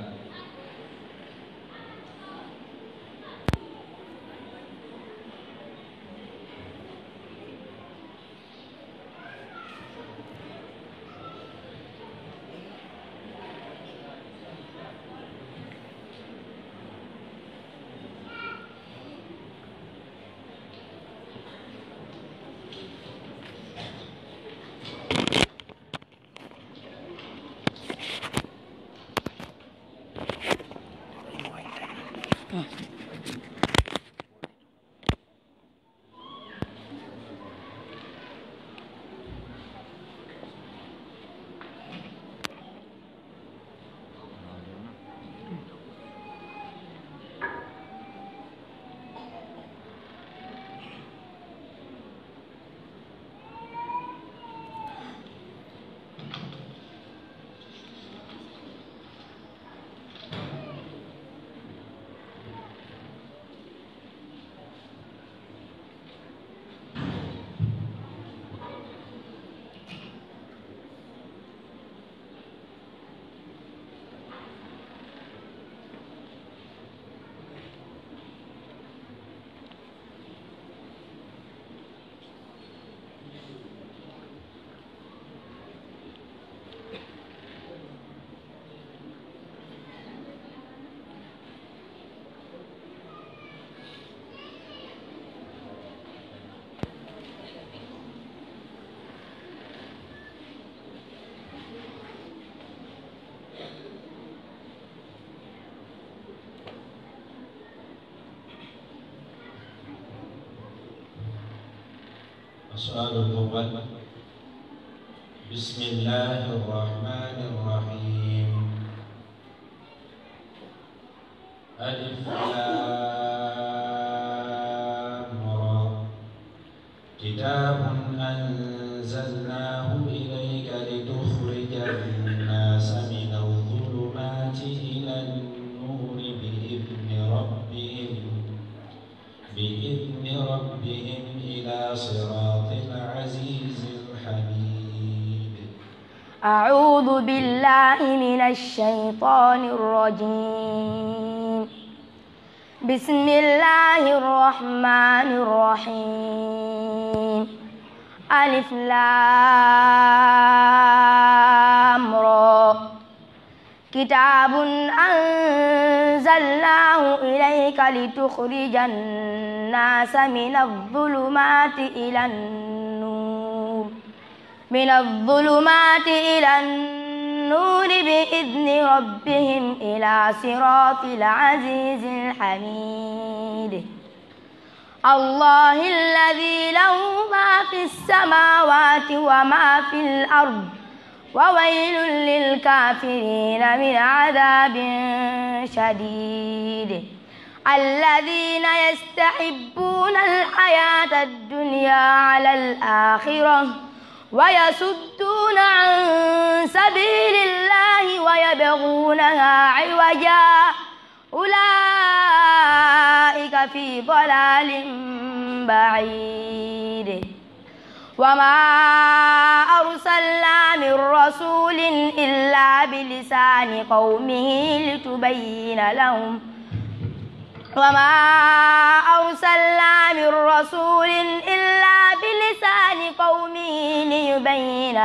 السؤال الأول بسم الله الرحمن الرحيم ألف لام را كتاب أنزلناه إليك لتخرج الناس من الظلمات إلى النور بإذن ربهم إلى صراط العزيز الحميد. أعوذ بالله من الشيطان الرجيم. بسم الله الرحمن الرحيم. ألف لام را كتاب أنزلناه إليك لتخرج الناس من الظلمات إلى النور بإذن ربهم إلى صراط العزيز الحميد. الله الذي له ما في السماوات وما في الأرض وويل للكافرين من عذاب شديد الذين يستحبون الحياة الدنيا على الآخرة ويصدون عن سبيل الله ويبغونها عوجا أولئك في ضلال بعيد وما أرسلنا من رسول إلا بلسان قومه لتبين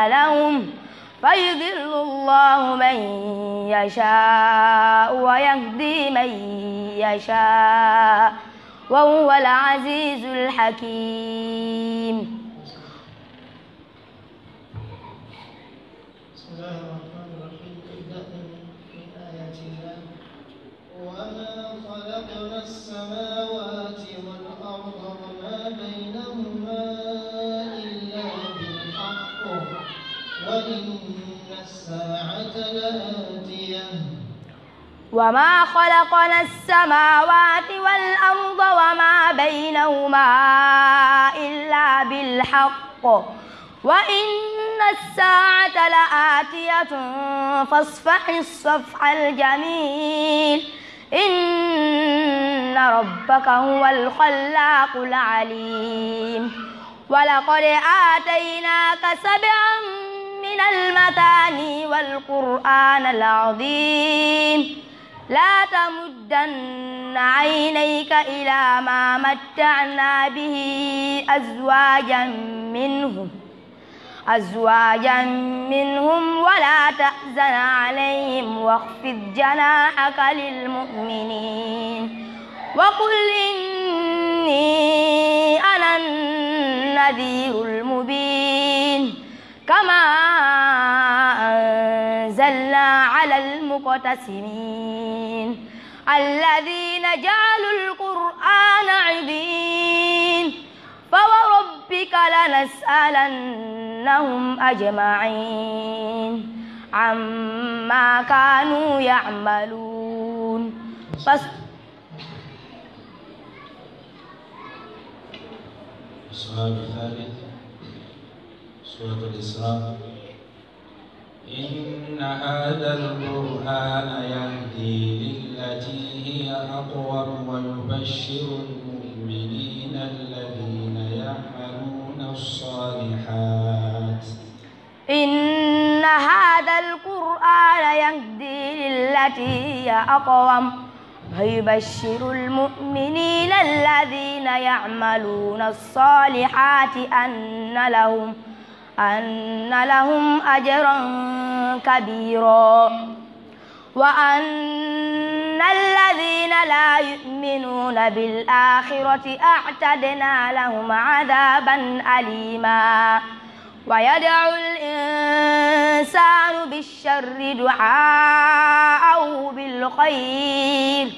لهم فيضل الله من يشاء ويهدي من يشاء وهو العزيز الحكيم. بسم الله الرحمن الرحيم. ابدأ من آيات الله. وما خلقنا السماوات والأرض وما بينهما إلا بالحق وإن الساعة لآتية. وما خلقنا السماوات والأرض وما بينهما إلا بالحق وإن الساعة لآتية فاصفح الصفح الجميل إن ربك هو الخلاق العليم. ولقد آتيناك 7 من المثاني والقرآن العظيم لا تمدن عينيك إلى ما متعنا به أزواجا منهم ولا تحزن عليهم واخفض جناحك للمؤمنين وقل إني أنا النذير المبين كما أنزلنا على المقتسمين الذين جعلوا القرآن عضين فوربك لنسألنهم أجمعين عما كانوا يعملون. السؤال الثالث سورة الإسراء. إن هذا القرآن يهدي للتي هي أقوم ويبشر المؤمنين الذين يعملون الصالحات. إن هذا القرآن يهدي للتي هي أقوم ويبشر المؤمنين الذين يعملون الصالحات أن لهم أجرا كبيرا وأن الذين لا يؤمنون بالآخرة أعتدنا لهم عذابا أليما. ويدعو الإنسان بالشر دعاءه بالخير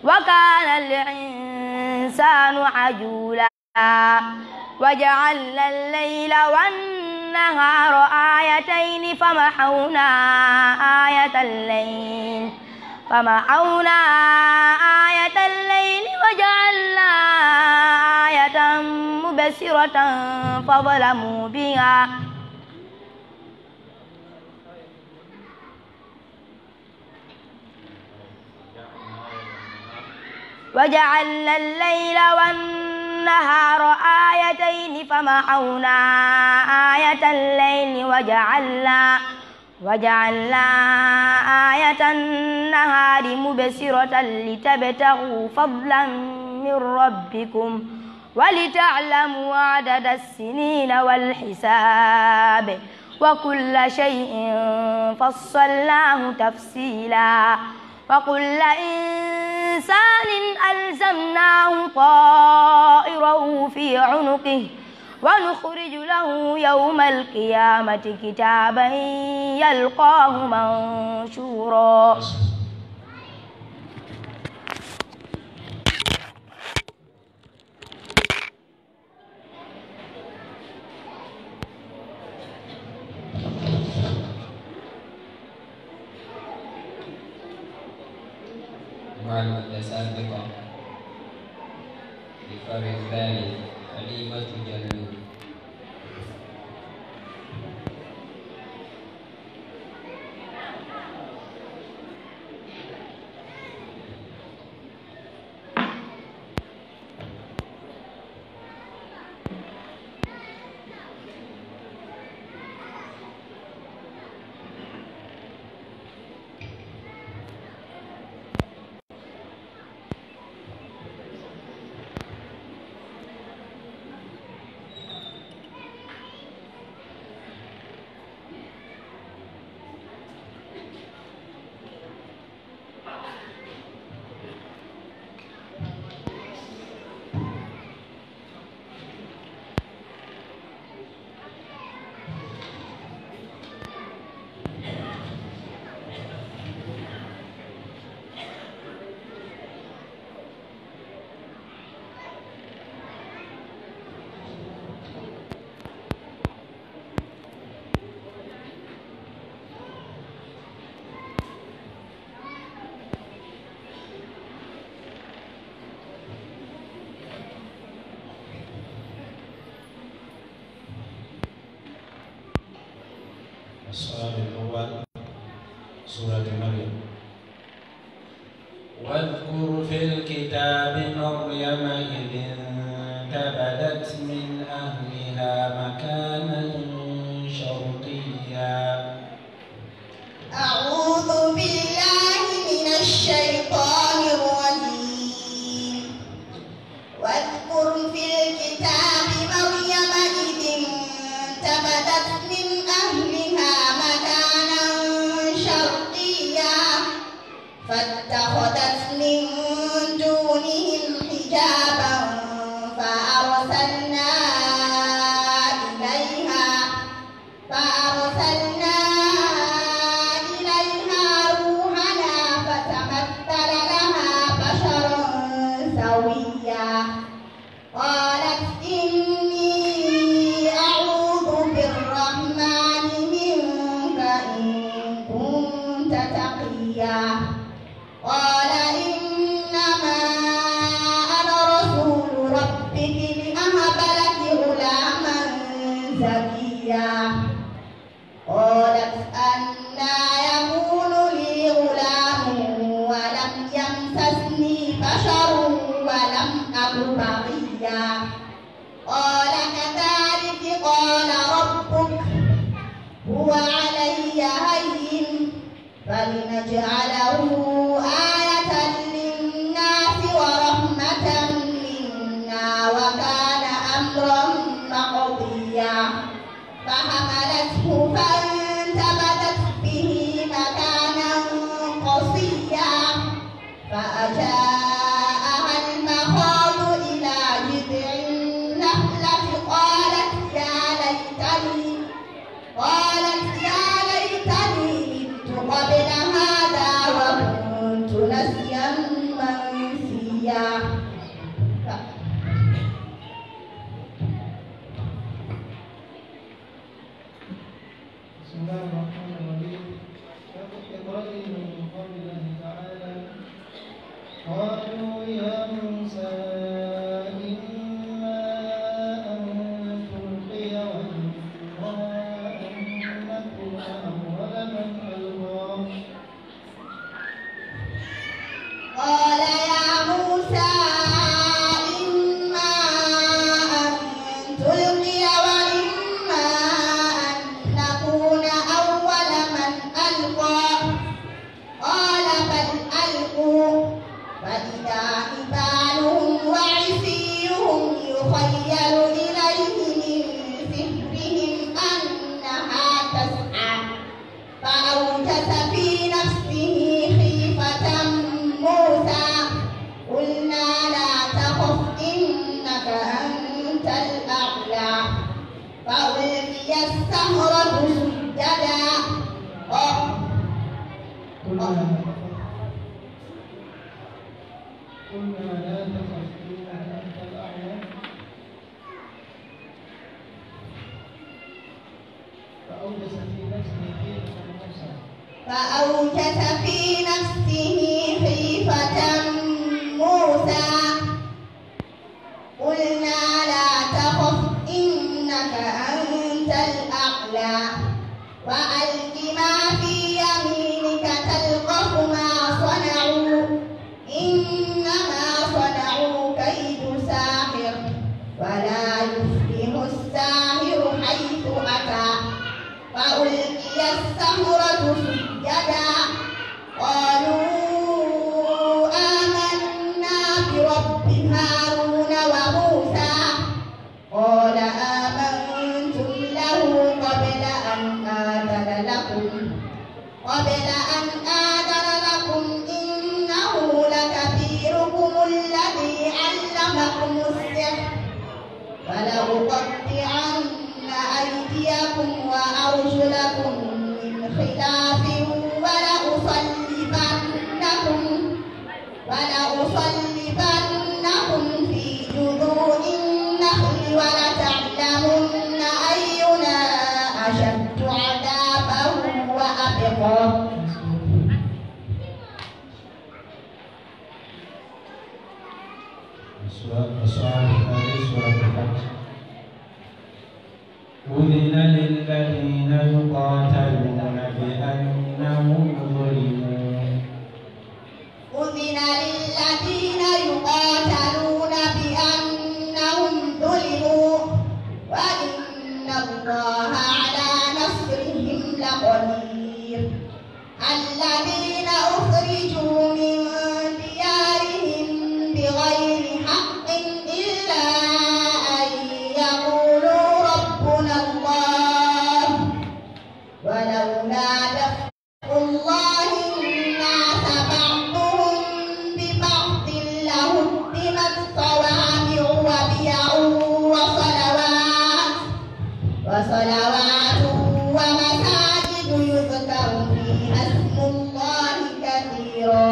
وكان الإنسان عجولا. وجعلنا الليل والنهار آيتين فمحونا آية الليل وجعلنا آية مبصرة فظلموا بها وجعلنا الليل والنهار آيتين فمحونا آية الليل وجعلنا آية النهار مبصرة لتبتغوا فضلا من ربكم ولتعلموا عدد السنين والحساب وكل شيء فصلناه تفصيلا. وكل إنسان ألزمناه طائره في عنقه ونخرج له يوم القيامة كتابا يلقاه منشورا. مع المتسابقة للفرع الثالث حليمة جلو. السؤال الأول سورة مريم. واذكر في الكتاب مريم إذ انتبذت من أهلها مكانا شرقيا. أعوذ بالله من الشيطان الرجيم. واذكر في الكتاب مريم إذ انتبذت من أهلها مكانا شرقيا فاتخذت من دونهم حجابا فأرسلنا إليها روحنا فتمثل لها بشرا سويا. قالت إني أعوذ بالرحمن منك إن كنت تقيا. قال إنما أنا رسول ربك لأهب لك غلاما زكيا. قالت أنى يكون لي غلام ولم يمسسني بشر ولم أك بغيا. قال كذلك قال ربك هو علي هين فلنجعله آية للناس ورحمة منا وكان أمرا مقضيا. فحملته فانتبذت به مكانا قصيا فأجاءها المخاض إلى جذع النخلة قالت يا ليتني مت قبل هذا وكنت نسيا منسيا. بسم الله الرحمن الرحيم. اقرأي من قول الله تعالى قالوا يا موسى إما أن تلقي وإما أن نكون أول من ألقى. قال يا موسى إما أن تلقي وإما أن نكون أول من ألقى. قال بل ألقوا فإذا حبالهم وعصيهم يخيل إليه من سحرهم أنها تسعى. فأوجس في نفسه خيفة موسى. قلنا لا تخف إنك أنت الأعلى. فألقي السحرة سجدا. قلنا لا تخف إنك أنت الأعلى. فأوجس في نفسه خيفة موسى. فأوجس في نفسه خيفة علمكم السحر فلأقطعن أيديكم وأرجلكم من خلاف ولأصلبنكم في جذوع النخل ولتعلمن أينا أشد عذابا وأبقى. السؤال الثاني سورة الحج. أذن للذين يقاتلون بأنهم ظلموا. أذن للذين يقاتلون بأنهم ظلموا وإن الله على نصرهم لقدير. الذين أخرجوا من ديارهم بغير حق إلا أن يقولوا ربنا الله ولولا دفع الله الناس بعضهم ببعض لهدمت صوامع وبيع وصلوات ومساجد يذكر فيها اسم الله كثيرا.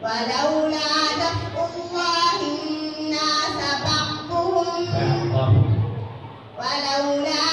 ولولا دفع الله الناس بعضهم ولولا